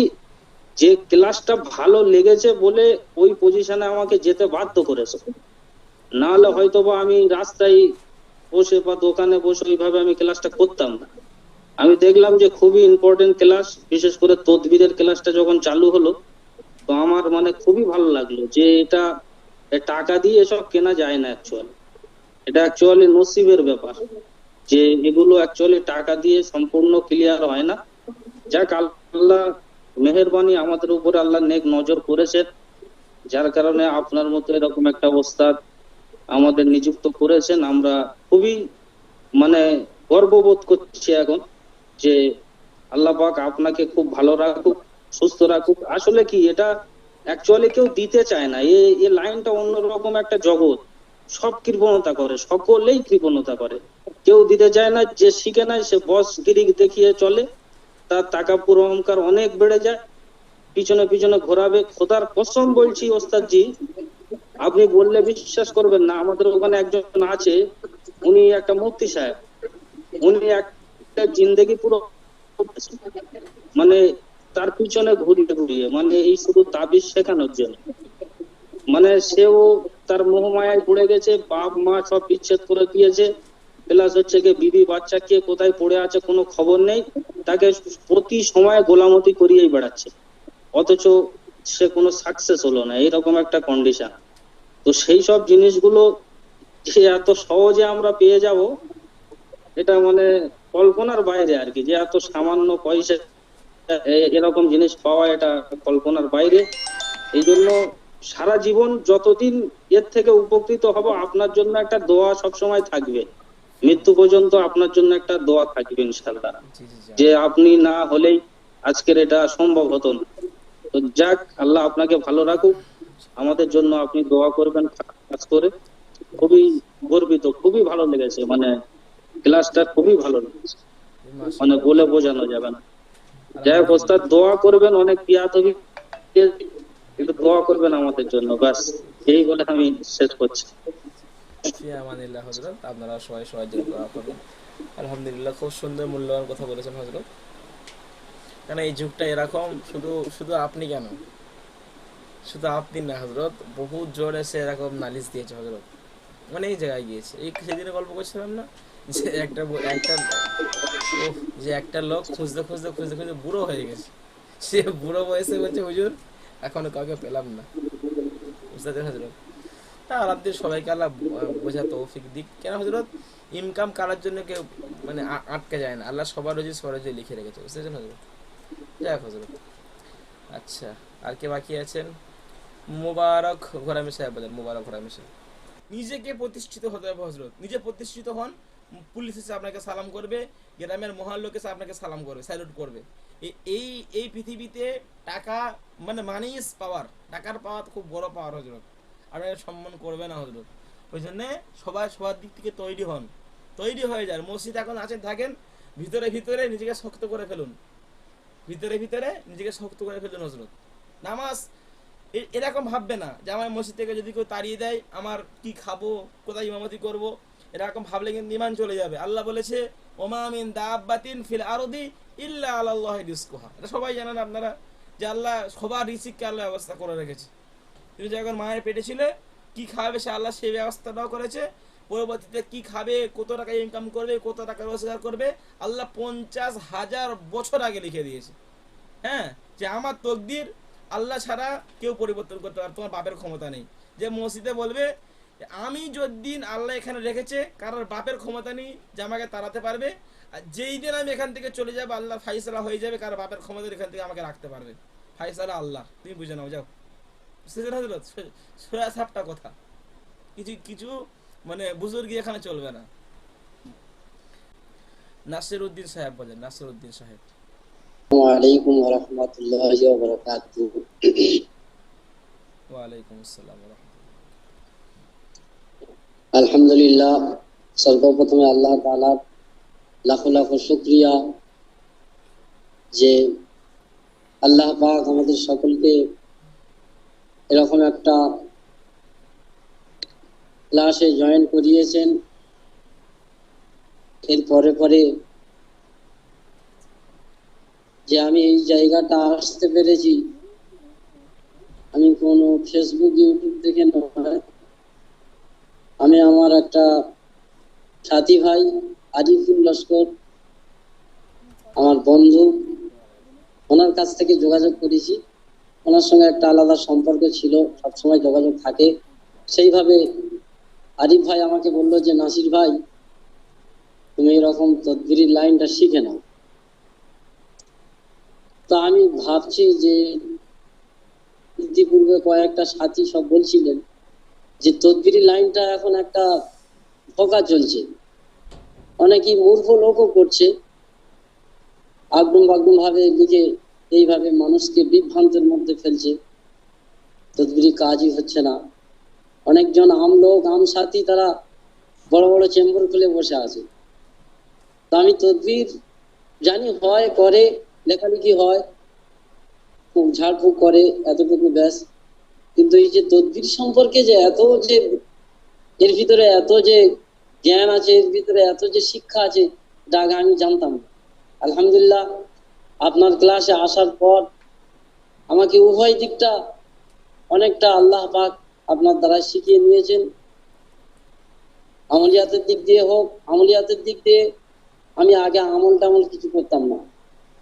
যে ক্লাসটা ভালো লেগেছে বলে ওই পজিশনে আমাকে যেতে বাধ্য করেছে, না হলে হয়তো বা আমি রাস্তায় বসে বা দোকানে বসে ওইভাবে আমি ক্লাসটা করতাম না। আমি দেখলাম যে খুবই ইম্পর্টেন্ট ক্লাস, বিশেষ করে তদবিরের ক্লাসটা যখন চালু হলো, তো আমার মানে খুবই ভালো লাগলো যে এটা টাকা দিয়ে এসব কেনা যায় না অ্যাকচুয়ালি, এটা অ্যাকচুয়ালি নসিবের ব্যাপার, যে এগুলো অ্যাকচুয়ালি টাকা দিয়ে সম্পূর্ণ ক্লিয়ার হয় না। যাক, আল্লাহ মেহেরবানি আমাদের উপরে, আল্লাহ নেক নজর করেছেন, যার কারণে আপনার মতো এরকম একটা ওস্তাদ আমাদের নিযুক্ত করেছেন। আমরা খুবই মানে গর্ববোধ করছি এখন যে আল্লাহ পাক আপনাকে খুব ভালো রাখুক, সুস্থ রাখুক। আসলে কি এটা অ্যাকচুয়ালি কেউ দিতে চায় না, এই লাইনটা অন্যরকম একটা জগৎ, সব কৃপণতা করে, সকলেই কৃপণতা করে, কেউ দিতে চায় না। যে শিখে নাই সে বস গিরি দেখিয়ে চলে, তার টাকা পুরো অহংকার অনেক বেড়ে যায়, পিছনে পিছনে ঘোরাবে। খোদার কসম বলছি ওস্তাদ জি, আপনি বললে বিশ্বাস করবেন না, আমাদের ওখানে একজন আছে, উনি একটা মুফতি সাহেব, উনি একটা জিন্দেগি পুরো মানে তার পিছনে ঘুরিয়ে ঘুরিয়ে, মানে এই শুধু তাবিজ শেখানোর জন্য, মানে সেও তার মোহমায়ায় পড়ে গেছে, বাপ মা সব বিচ্ছেদ করে দিয়েছে, প্লাস হচ্ছে গিয়ে বিবি বাচ্চা কে কোথায় পড়ে আছে কোনো খবর নেই, তাকে প্রতি সময় গোলামতি করিয়েই বেড়াচ্ছে, অথচ সে কোনো সাকসেস হলো না, এইরকম একটা কন্ডিশন। তো সেই সব জিনিসগুলো যে এত সহজে আমরা পেয়ে যাব, এটা মানে কল্পনার বাইরে আর কি, যে এত সামান্য পয়সা এরকম জিনিস পাওয়া, এটা কল্পনার বাইরে। এই জন্য সারা জীবন যতদিন এর থেকে উপকৃত হব, আপনার জন্য একটা দোয়া সবসময় থাকবে, মৃত্যু পর্যন্ত আপনার জন্য একটা দোয়া থাকবে ইনশাল্লাহ, জি জি জি। যে আপনি না হলেই আজকের এটা সম্ভব হতো না। তো যাক, আল্লাহ আপনাকে ভালো রাখুক, আমাদের জন্য আপনি দোয়া করবেন, কাজ করে। খুবই গর্বিত, খুবই ভালো লেগেছে, মানে ক্লাসটা খুবই ভালো লেগেছে, মানে মাশাআল্লাহ, বলে বোঝানো যাবে না। যাই হোক ওস্তাদ, আলহামদুলিল্লাহ। দোয়া করবেন, অনেক পিয়াতবি একটু দোয়া করবেন আমাদের জন্য, ব্যাস এই বলে আমি শেষ করছি। ফি আমানিল্লাহ হযরত, আপনারা সবাই সবার জন্য দোয়া করবেন। আলহামদুলিল্লাহ, খুব সুন্দর মূল্যবান কথা বলেছেন হযরত। কারণ এই যুগটা এরকম, শুধু শুধু আপনি কেন, শুধু আপনি না হযরত, বহু জোর এসে এরকম নালিশ দিয়েছে হযরত, অনেক জায়গায় গিয়েছে। এই সেদিনে গল্প করছিলাম না, যে একটা ও, যে একটা লোক খুঁজতে খুঁজতে খুঁজতে খুঁজতে বুড়ো হয়ে গেছে, সে বুড়ো বয়সে বলছে হুজুর এখনো কাউকে পেলাম না, বুঝতে পারছেন হযরত। তা আল্লাহ সবাইকে আল্লাহ বোঝা তৌফিক দিক। কেন হযরত, ইনকাম করার জন্য কেউ মানে আটকে যায় না, আল্লাহ সবার রোজি সবার রোজি লিখে রেখেছে, বুঝতে পারছেন হযরত। যাই হোক হযরত। আচ্ছা, আর কে বাকি আছেন? মুবারক ঘোরামি সাহেব বলেন, মুবারক ঘোরামি সাহেব। নিজেকে প্রতিষ্ঠিত হতে হবে হযরত, নিজে প্রতিষ্ঠিত হন, পুলিশ এসে আপনাকে সালাম করবে, গ্রামের মহাল লোক এসে আপনাকে সালাম করবে, স্যালুট করবে। এই এই পৃথিবীতে টাকা মানে মানি ইজ পাওয়ার, টাকার পাওয়ার খুব বড় পাওয়ার হযরত, আপনাকে সম্মান করবে না হযরত। ওই জন্যে সবাই সবার দিক থেকে তৈরি হন, তৈরি হয়ে যান। মসজিদ এখন আছেন থাকেন, ভিতরে ভিতরে নিজেকে শক্ত করে ফেলুন, ভিতরে ভিতরে নিজেকে শক্ত করে ফেলুন হযরত। নামাজ এরকম ভাববে না যে আমার মসজিদ থেকে যদি কেউ তাড়িয়ে দেয় আমার কি খাবো, কোথায় ইমামতি করব, এরকম ভাবলে কিন্তু ইমান চলে যাবে। আল্লাহ বলেছে ওমা মিন দাব্বাতিন ফিল আরদি ইল্লা আলাল্লাহি রিজকুহা, এটা সবাই জানেন আপনারা, যে আল্লাহ সবার রিজিককে আল্লাহ ব্যবস্থা করে রেখেছে। তুমি যখন মায়ের পেটে ছিলে কি খাবে সে আল্লাহ সেই ব্যবস্থাটাও করেছে। পরবর্তীতে কি খাবে, কত টাকা ইনকাম করবে, কত টাকা রোজগার করবে, আল্লাহ 50,000 বছর আগে লিখে দিয়েছে। হ্যাঁ, যে আমার তকদির আল্লাহ ছাড়া কেউ পরিবর্তন করতে পারে, তোমার বাপের ক্ষমতা নেই। যে মসজিদে বলবে আমি যদ্দিন আল্লাহ এখানে রেখেছে, কারোর বাপের ক্ষমতা নেই যে আমাকে তাড়াতে পারবে, আর যেই দিন আমি এখান থেকে চলে যাবো আল্লাহ ফাইসালা হয়ে যাবে, কারোর বাপের ক্ষমতা এখান থেকে আমাকে রাখতে পারবে, ফাইসালা আল্লাহ, তুমি বুঝে নাও, যাও। সোয়া সাপটা কথা, কিছু কিছু মানে বুজুর্গি এখানে চলবে না। নাসির উদ্দিন সাহেব বলেন, নাসির উদ্দিন সাহেব। ওয়ালাইকুম ওয়া রাহমাতুল্লাহি ওয়া বারাকাতুহু। ওয়ালাইকুম আসসালাম ওয়া রাহমাতুল্লাহ। আলহামদুলিল্লাহ, সর্বপ্রথমে আল্লাহ তাআলার লাখো লাখো শুকরিয়া যে আল্লাহ পাক আমাদের সকলকে এরকম একটা ক্লাসে জয়েন করিয়েছেন। এর পরে পরে যে আমি এই জায়গাটা আসতে পেরেছি, আমি কোনো ফেসবুক ইউটিউব থেকে নয়, আমি আমার একটা সাথী ভাই আরিফুল লস্কর, আমার বন্ধু, ওনার কাছ থেকে যোগাযোগ করেছি। ওনার সঙ্গে একটা আলাদা সম্পর্ক ছিল, সবসময় যোগাযোগ থাকে। সেইভাবে আরিফ ভাই আমাকে বললো যে নাসির ভাই তুমি এরকম তদবিরের লাইনটা শিখে নাও। তো আমি ভাবছি যে ইতিপূর্বে কয়েকটা সাথী সব বলছিলেন যে তদবিরের লাইনটা এখন একটা ধোঁকা চলছে, অনেকেই মূর্খ লোকও করছে, আগডুম বাগডুম ভাবে লিখে এইভাবে মানুষকে বিভ্রান্তের মধ্যে ফেলছে, তদবিরি কাজই হচ্ছে না। অনেকজন আম লোক আম সাথী তারা বড় বড় চেম্বার খুলে বসে আছে। তো আমি তদবির জানি হয়, করে, লেখালেখি হয়, খুব ঝাড়ফুঁক করে, এতটুকু ব্যাস। কিন্তু এই যে তদবির সম্পর্কে যে এত যে এর ভিতরে এত যে জ্ঞান আছে, এর ভিতরে এত যে শিক্ষা আছে, এটা আগে আমি জানতাম না। আলহামদুলিল্লাহ, আপনার ক্লাসে আসার পর আমাকে উভয় দিকটা অনেকটা আল্লাহ পাক আপনার দ্বারা শিখিয়ে নিয়েছেন। আমলিয়াতের দিক দিয়ে হোক, আমলিয়াতের দিক দিয়ে আমি আগে আমল টামল কিছু করতাম না,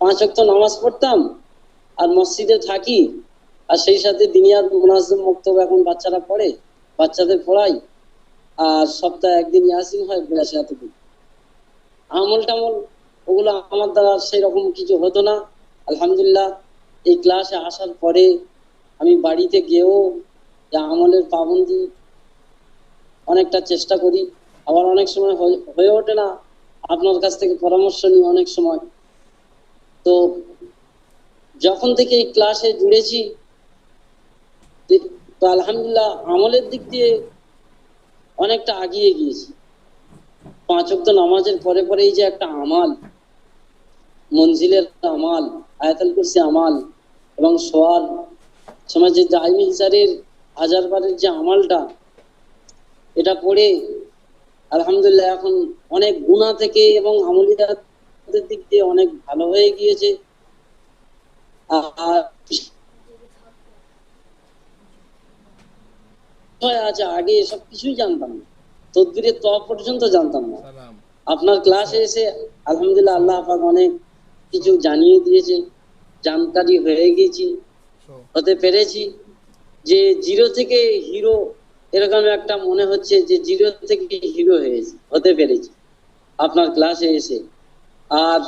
5 ওয়াক্ত নামাজ পড়তাম আর মসজিদে থাকি, আর সেই সাথে দিনিয়ার মুনাজ্জম মক্তব এখন বাচ্চারা পড়ে, বাচ্চাদের পড়াই, আর সপ্তাহে একদিন ইয়াসিন হয়, বেশি এতটুকু। আমল টামল ওগুলো আমার দ্বারা সেই রকম কিছু হতো না। আলহামদুলিল্লাহ, এই ক্লাসে আসার পরে আমি বাড়িতে গিয়েও আমলের পাবন্দি অনেকটা চেষ্টা করি, আবার অনেক সময় হয়ে ওঠে না, আপনার কাছ থেকে পরামর্শ নিই অনেক সময়। তো যখন থেকে এই ক্লাসে জুড়েছি, তো আলহামদুলিল্লাহ আমলের দিক দিয়ে অনেকটা আগিয়ে গিয়েছি। 5 ওয়াক্ত নামাজের পরে পরে এই যে একটা আমাল, মঞ্জিলের আমাল, আয়াতুল কুরসি আমাল এবং শোয়ার সময় যে দাইমি ইনসারের 1000 বারের যে আমালটা, এটা পড়ে আলহামদুলিল্লাহ এখন অনেক গুনাহ থেকে এবং আমলিয়াতের দিক দিয়ে অনেক ভালো হয়ে গিয়েছে। আর আছে আগে এসব কিছুই জানতাম না, তদবিরের তওয়া পর্যন্ত জানতাম না। সালাম। আপনার ক্লাসে এসে আলহামদুলিল্লাহ আল্লাহ পাক অনেক কিছু জানিয়ে দিয়েছে, জানকারি হয়ে গেছি, হতে পেরেছি। যে জিরো থেকে হিরো, এরকম একটা মনে হচ্ছে যে জিরো থেকে হিরো হতে পেরেছি আপনার ক্লাসে এসে। আর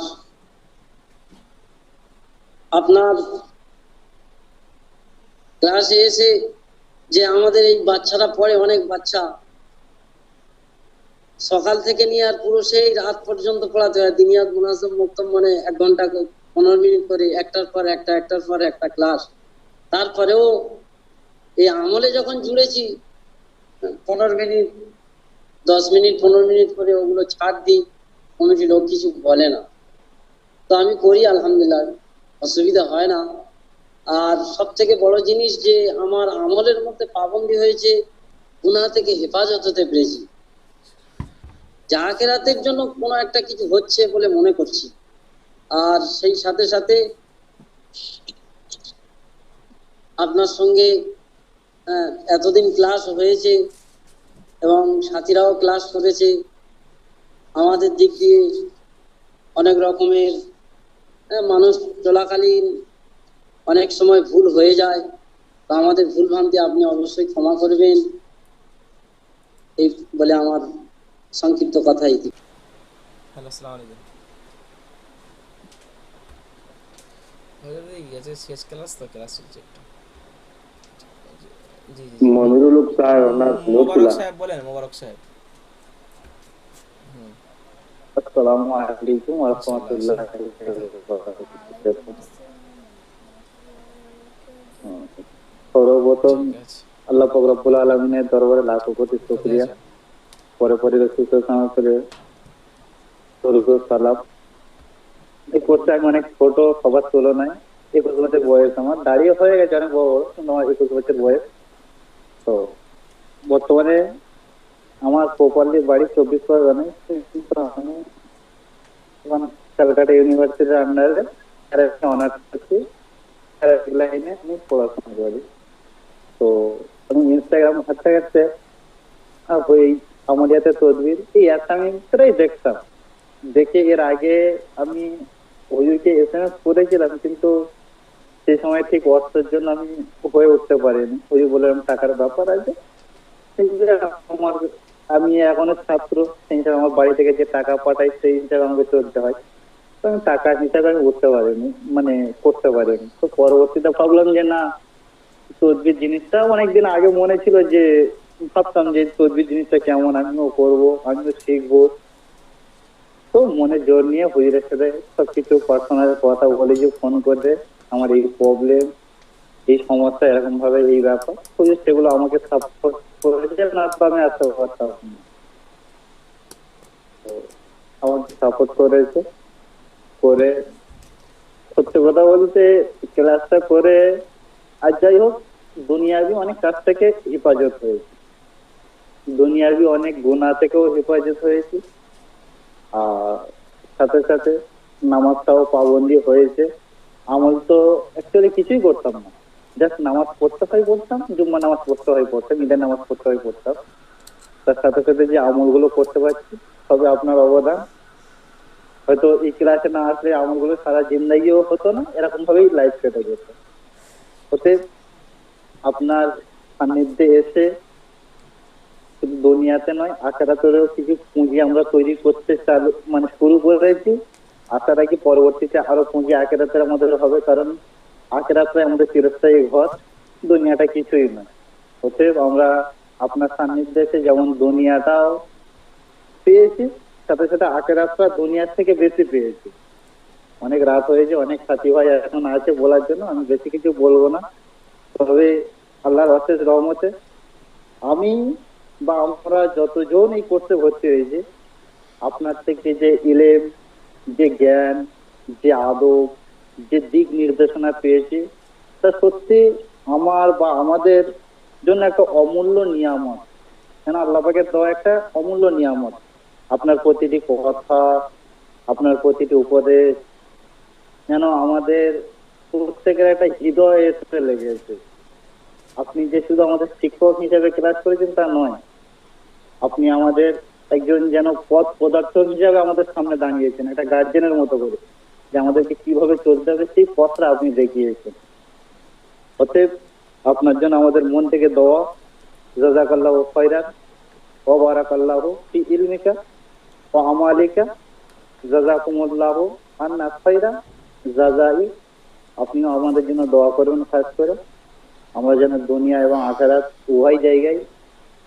আপনার ক্লাসে এসে যে আমাদের এই বাচ্চারা পড়ে, অনেক বাচ্চা সকাল থেকে নিয়ে আর পুরো সেই রাত পর্যন্ত পড়াতে হয়। দিনিয়াত মুনাসব মুক্তম, মানে 1 ঘন্টা 15 মিনিট করে একটার পর একটা ক্লাস। তারপরেও এই আমলে যখন জুড়েছি 15 মিনিট 10 মিনিট 15 মিনিট করে ওগুলো ছাড় দিই, কমিটির লোক কিছু বলে না। তো আমি করি আলহামদুলিল্লাহ, অসুবিধা হয় না। আর সব থেকে বড় জিনিস যে আমার আমলের মধ্যে পাবন্দি হয়েছে, গুনাহ থেকে হেফাজত হতে পেরেছি। যা আখিরাতের জন্য কোনো একটা কিছু হচ্ছে বলে মনে করছি। আর সেই সাথে সাথে আপনার সঙ্গে এতদিন ক্লাস হয়েছে এবং সাথীরাও ক্লাস করেছে। আমাদের দিক দিয়ে অনেক রকমের মানুষ চলাকালীন অনেক সময় ভুল হয়ে যায়, তো আমাদের ভুল ভ্রান্তি আপনি অবশ্যই ক্ষমা করবেন, এই বলে আমার সংক্ষিপ্ত কথা এটি। হ্যালো, আসসালামু আলাইকুম। শেষ ক্লাস তো, ক্লাস চলছে একটু। জি জি, মনিরুল হক সাহেব, ওনার মোবারক সাহেব বলেন, মোবারক সাহেব। আসসালামু আলাইকুম ওয়া রাহমাতুল্লাহি ওয়া বারাকাতুহু। সর্বপ্রথম ঠিক আছে। আল্লাহ পাক রব্বুল আলামিনের দরবারে লাখো কোটি শুকরিয়া, পরে পরে রাসূল সাল্লাল্লাহু আলাইহি ওয়াসাল্লাম সালাম। এই কোর্সে আমি অনেক ছোট, সবার তুলনায় 21 বছর বয়স, আমার দাঁড়িয়ে হয়ে গেছে অনেক বড়, কিন্তু আমার 21 বছর বয়স। তো বর্তমানে আমার প্রপারলি বাড়ি 24 পরগনায়, কিন্তু আমি ক্যালকাটা ইউনিভার্সিটির আন্ডারে অনার্স করছি, লাইনে আমি পড়াশোনা করি। তো আমি ইনস্টাগ্রাম ঘাটতে ঘাটতে ওই আমলিয়াতে তদবির এই অ্যাপটা আমি প্রায় দেখতাম। দেখে এর আগে আমি ওইকে SMS করেছিলাম, কিন্তু সেই সময় ঠিক অর্থের জন্য আমি হয়ে উঠতে পারিনি। ওই বললাম টাকার ব্যাপার আছে, আমার আমি এখনো ছাত্র, সেই হিসাবে আমার বাড়ি থেকে যে টাকা পাঠাই সেই হিসাবে আমাকে চলতে হয়। তো আমি টাকা হিসাবে আমি উঠতে পারিনি, মানে করতে পারিনি। তো পরবর্তীতে ভাবলাম যে না, তদবির জিনিসটা অনেকদিন আগে মনে ছিল, যে ভাবতাম যে তদবির জিনিসটা কেমন, আমিও করবো, আমিও শিখবো। তো মনে জোর নিয়ে হুজুরের সাথে সবকিছু পার্সোনাল কথা বলে, যে ফোন করে আমার এই প্রবলেম, এই সমস্যা, এরকম ভাবে এই ব্যাপার, হুজুর সেগুলো আমাকে সাপোর্ট করেছে, না তো আমি আসতে পারতাম না। তো আমাকে সাপোর্ট করেছে, করে সত্যি কথা বলতে ক্লাসটা করে আর যাই হোক, দুনিয়াবি অনেক কাজ থেকে হেফাজত হয়েছে, দুনিয়াবি অনেক গুনাহ থেকেও হেফাজত হয়েছে। আর সাথে সাথে নামাজটাও পাবন্দি হয়েছে। আমল তো অ্যাকচুয়ালি কিছুই করতাম না, জাস্ট নামাজ পড়তে হয় পড়তাম, জুম্মা নামাজ পড়তে হয় পড়তাম, ঈদের নামাজ পড়তে হয় পড়তাম। তার সাথে সাথে যে আমলগুলো করতে পারছি সবে আপনার অবদান। হয়তো এই ক্লাসে না আসলে আমলগুলো সারা জিন্দাগিও হতো না, এরকম ভাবেই লাইফ কেটে যেত। হতে আপনার সান্নিধ্যে এসে শুধু দুনিয়াতে নয়, আখিরাতেও কিছু পুঁজি আমরা তৈরি করতে শুরু করেছি। আশা রাখি পরবর্তীতে আরো পুঁজি আখিরাতের আমাদের হবে, কারণ আখিরাতে আমাদের চিরস্থায়ী ঘর, দুনিয়াটা কিছুই নয়। অতএব আমরা আপনার সান্নিধ্যে এসে যেমন দুনিয়াটাও পেয়েছি, সাথে সাথে আখিরাতটা দুনিয়ার থেকে বেশি পেয়েছি। অনেক রাত হয়েছে, অনেক সাথী ভাই এখন আছে বলার জন্য, আমি বেশি কিছু বলবো না। তবে আল্লাহর অশেষ রহমতে আমি বা আমরা যতজন এই কোর্সে ভর্তি হয়েছে, আপনার থেকে যে ইলেম, যে জ্ঞান, যে আদব, যে দিক নির্দেশনা পেয়েছি, তা সত্যি আমার বা আমাদের জন্য একটা অমূল্য নিয়ামত। কেন আল্লাহ পাকের দেওয়া একটা অমূল্য নিয়ামত। আপনার প্রতিটি কথা, আপনার প্রতিটি উপদেশ যেন আমাদের প্রত্যেকের একটা হৃদয়ে এসে লেগেছে। আপনি যে শুধু আমাদের শিক্ষক হিসেবে ক্লাস করেছেন তা নয়, আপনি আমাদের একজন যেন পথ প্রদর্শক হিসাবে আমাদের সামনে দাঁড়িয়েছেন, একটা গার্জেনের মতো করে, যে আমাদেরকে কিভাবে চলতে হবে সেই পথটা আপনি দেখিয়েছেন। অতএব আপনার জন্য আমাদের মন থেকে দোয়া, জাযাকাল্লাহু খায়রান ওয়া বারাকাল্লাহু ফি ইলমিকা ওয়া আমালিকা, জাযাকুমুল্লাহু আন্না খায়রা জাযাই। আপনিও আমাদের জন্য দোয়া করবেন, খাস করে আমরা যেন দুনিয়া এবং আখিরাত উভয় জায়গায়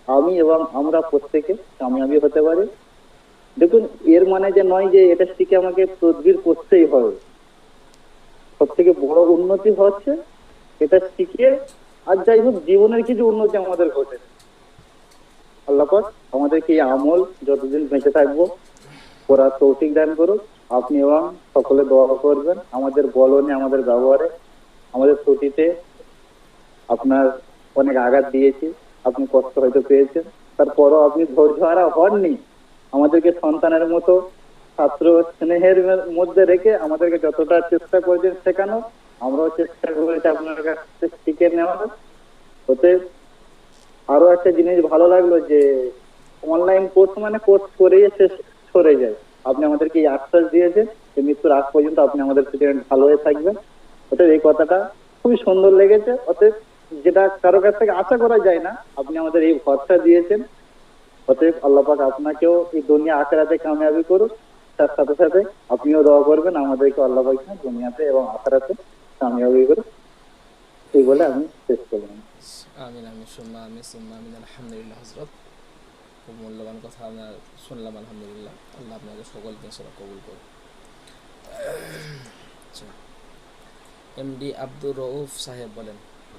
আমি এবং আমরা প্রত্যেকে কামিয়াবি হতে পারি। দেখুন, এর মানে যে নয় যে এটা শিখে আমাকে তদবির করতেই হবে। সব থেকে বড় উন্নতি হচ্ছে এটা শিখে, আর যাই হোক জীবনের কিছু উন্নতি আমাদের ঘটে। আল্লাহ পাক আমাদেরকে এই আমল যতদিন বেঁচে থাকবো করার তৌফিক দান করুক। আপনি এবং সকলে দোয়া করবেন আমাদের বলনে, আমাদের ব্যবহারে, আমাদের ত্রুটিতে আপনার অনেক আঘাত দিয়েছি, আপনি কষ্ট হয়তো পেয়েছেন, তারপরও আপনি ধৈর্য হারা হননি। আমাদেরকে সন্তানের মতো ছাত্র স্নেহের মধ্যে রেখে আমাদেরকে যতটা চেষ্টা করেছেন শেখানো, আমরাও চেষ্টা করেছি আপনার কাছ থেকে শিখে নেওয়ার। হতে আরো একটা জিনিস ভালো লাগলো যে অনলাইন কোর্স মানে কোর্স করেই শেষ সরে যায়। আপনি আমাদেরকে এই আশ্বাস দিয়েছেন যে মৃত্যুর আগ পর্যন্ত আপনি আমাদের স্টুডেন্ট ভালো হয়ে থাকবেন। অতএব এই কথাটা খুবই সুন্দর লেগেছে। অতএব যেটা কারো কাছ থেকে আশা করা যায় না, আপনি আমাদের এই ভরসা দিয়েছেন। অতএব আল্লাহ পাক আপনাকেও এই দুনিয়া আখিরাতে কামিয়াবি করুক। তার সাথে সাথে আপনিও দোয়া করবেন আমাদেরকে আল্লাহ পাক দুনিয়াতে এবং আখিরাতে কামিয়াবি করুক। এই বলে আমি শেষ করলাম। আমিন আমিন সুম্মা আমিন সুম্মা আমিন। আলহামদুলিল্লাহ হযরত, খুব মূল্যবান কথা আমরা শুনলাম। আলহামদুলিল্লাহ, আল্লাহ আপনাদের সকলকে ইনশাআল্লাহ কবুল করুন। এমডি আব্দুর রউফ সাহেব বলেন।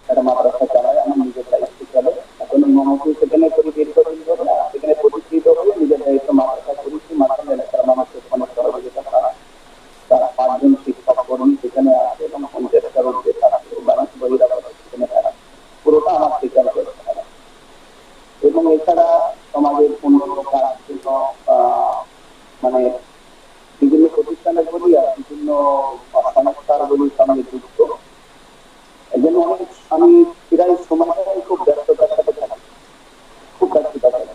একটা মাদ্রাসা চালায়, আমার নিজের দায়িত্ব চলে। এখন মহাপুর সেখানে পরিবেশ করে না, সেখানে প্রতিষ্ঠিত হয়ে নিজের দায়িত্ব মাদ্রাসা করেছি। মাদ্রাসা এলাকার মানুষের অনেক সহযোগিতা করা, তারা 5 জন শিক্ষক কর্মী সেখানে আছে এবং 50টার মধ্যে ছাত্র বাণিজ্য বহিরাগত সেখানে তারা পুরোটা আমার থেকে এবং এছাড়া সমাজের উন্নত কাজ জন্য মানে বিভিন্ন প্রতিষ্ঠানের বলি আর বিভিন্ন সংস্থার বলির সঙ্গে যুক্ত। এই জন্য অনেক আমি প্রায় সময়টাই খুব ব্যস্ততার সাথে থাকি, খুব ব্যস্ততা থাকি।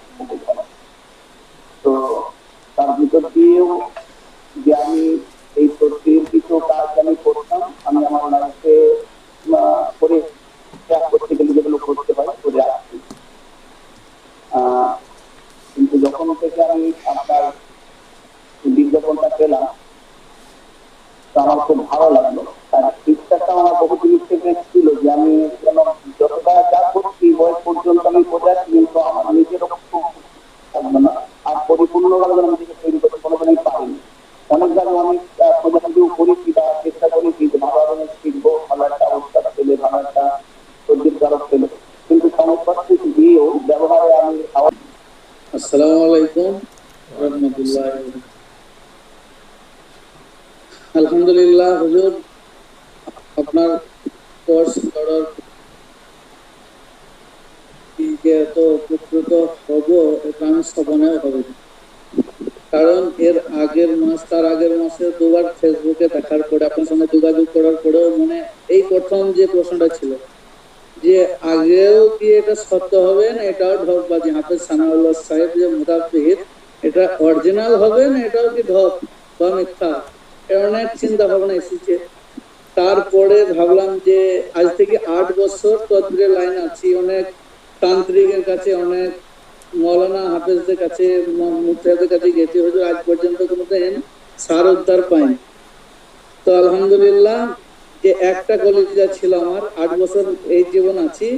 তো তার ভিতর দিয়েও যে আমি এই তথ্যের কিছু কাজ আমি করতাম, আমি আমার লাইফে করে করতে গেলে যেগুলো করতে পারি করে আসছি। কিন্তু যখন থেকে আমি আপনার বিজ্ঞাপনটা পেলাম, তো আমার খুব ভালো লাগলো। আর ইচ্ছাটা আমার বহু জিনিস থেকে ছিল যে আমি যেন যতটা যা করছি বয়স পর্যন্ত আমি বোঝাচ্ছি, কিন্তু আমার নিজেরও থাকবে না। আর পরিপূর্ণভাবে আমি নিজেকে তৈরি করতে কোনোদিনই পারিনি। অনেকভাবে অনেক খোঁজাখুঁজিও করেছি বা চেষ্টা করেছি যে ভালোভাবে শিখবো, ভালো একটা অবস্থা পেলে, ভালো একটা সর্দির কারক পেলে, কিন্তু সমস্যা দিয়েও ব্যবহারে আমি। আসসালামু আলাইকুম রাহমাতুল্লাহ। আলহামদুলিল্লাহ হুজুর, আপনার কোর্স করার এত উপকৃত হব এটা আমি স্বপ্নেও হবে, কারণ এর আগের মাস, তার আগের মাসে দুবার ফেসবুকে দেখার পরে, আপনার সঙ্গে যোগাযোগ করার পরেও মানে এই প্রথম যে প্রশ্নটা ছিল যে আগেও কি এটা সত্য হবে না এটাও ঢপবাজি, হাফেজ সানাউল্লাহ সাহেব যে মুদাফির, এটা অরিজিনাল হবে না এটাও কি ঢপ বা মিথ্যা, অনেক চিন্তা ভাবনা এসেছে। তারপরে ভাবলাম যে আজ থেকে 8 বছর তদবিরের লাইন আছি, অনেক তান্ত্রিকের কাছে, অনেক মৌলানা হাফেজদের কাছে, মুফতিদের কাছে গেছি, হয়তো আজ পর্যন্ত কোনোদিন সার উদ্ধার পাইনি। তো আলহামদুলিল্লাহ যে একটা কলেজা ছিল আমার, 8 বছর এই জীবন আছি,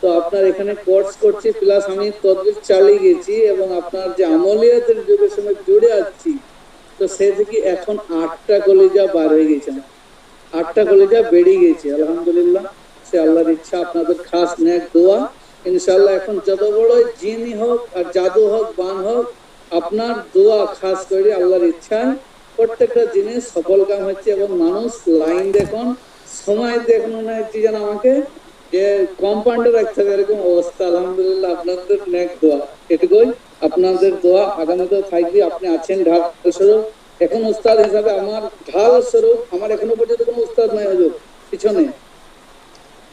তো আপনার এখানে কোর্স করছি, প্লাস আমি তদবির চালিয়ে গেছি এবং আপনার যে আমলিয়াতের যুগের সঙ্গে জুড়ে আছি, তো সে থেকে এখন 8টা কলেজা বার হয়ে গেছে, 8টা কলেজা বেড়ে গেছে। আলহামদুলিল্লাহ, সে আল্লাহর ইচ্ছা, আপনাদের খাস নেক দোয়া ইনশাআল্লাহ এখন যত বড় জিনই হোক আর জাদু হোক বান হোক, আপনার দোয়া খাস করে আল্লাহর ইচ্ছায় প্রত্যেকটা জিনিস সফল কাম হচ্ছে। এবং মানুষ লাইন দেখুন, সময় দেখুন না হচ্ছে যেন আমাকে যে কম্পাউন্ডে রাখতে হবে এরকম অবস্থা। আলহামদুলিল্লাহ আপনাদের নেক দোয়া, এটুকুই আপনাদের দোয়া আগামীতেও থাকবে। আপনি আছেন ঢাল স্বরূপ, এখন উস্তাদ হিসাবে আমার ঢাল স্বরূপ। আমার এখনো পর্যন্ত কোনো উস্তাদ নাই হুজুর পিছনে,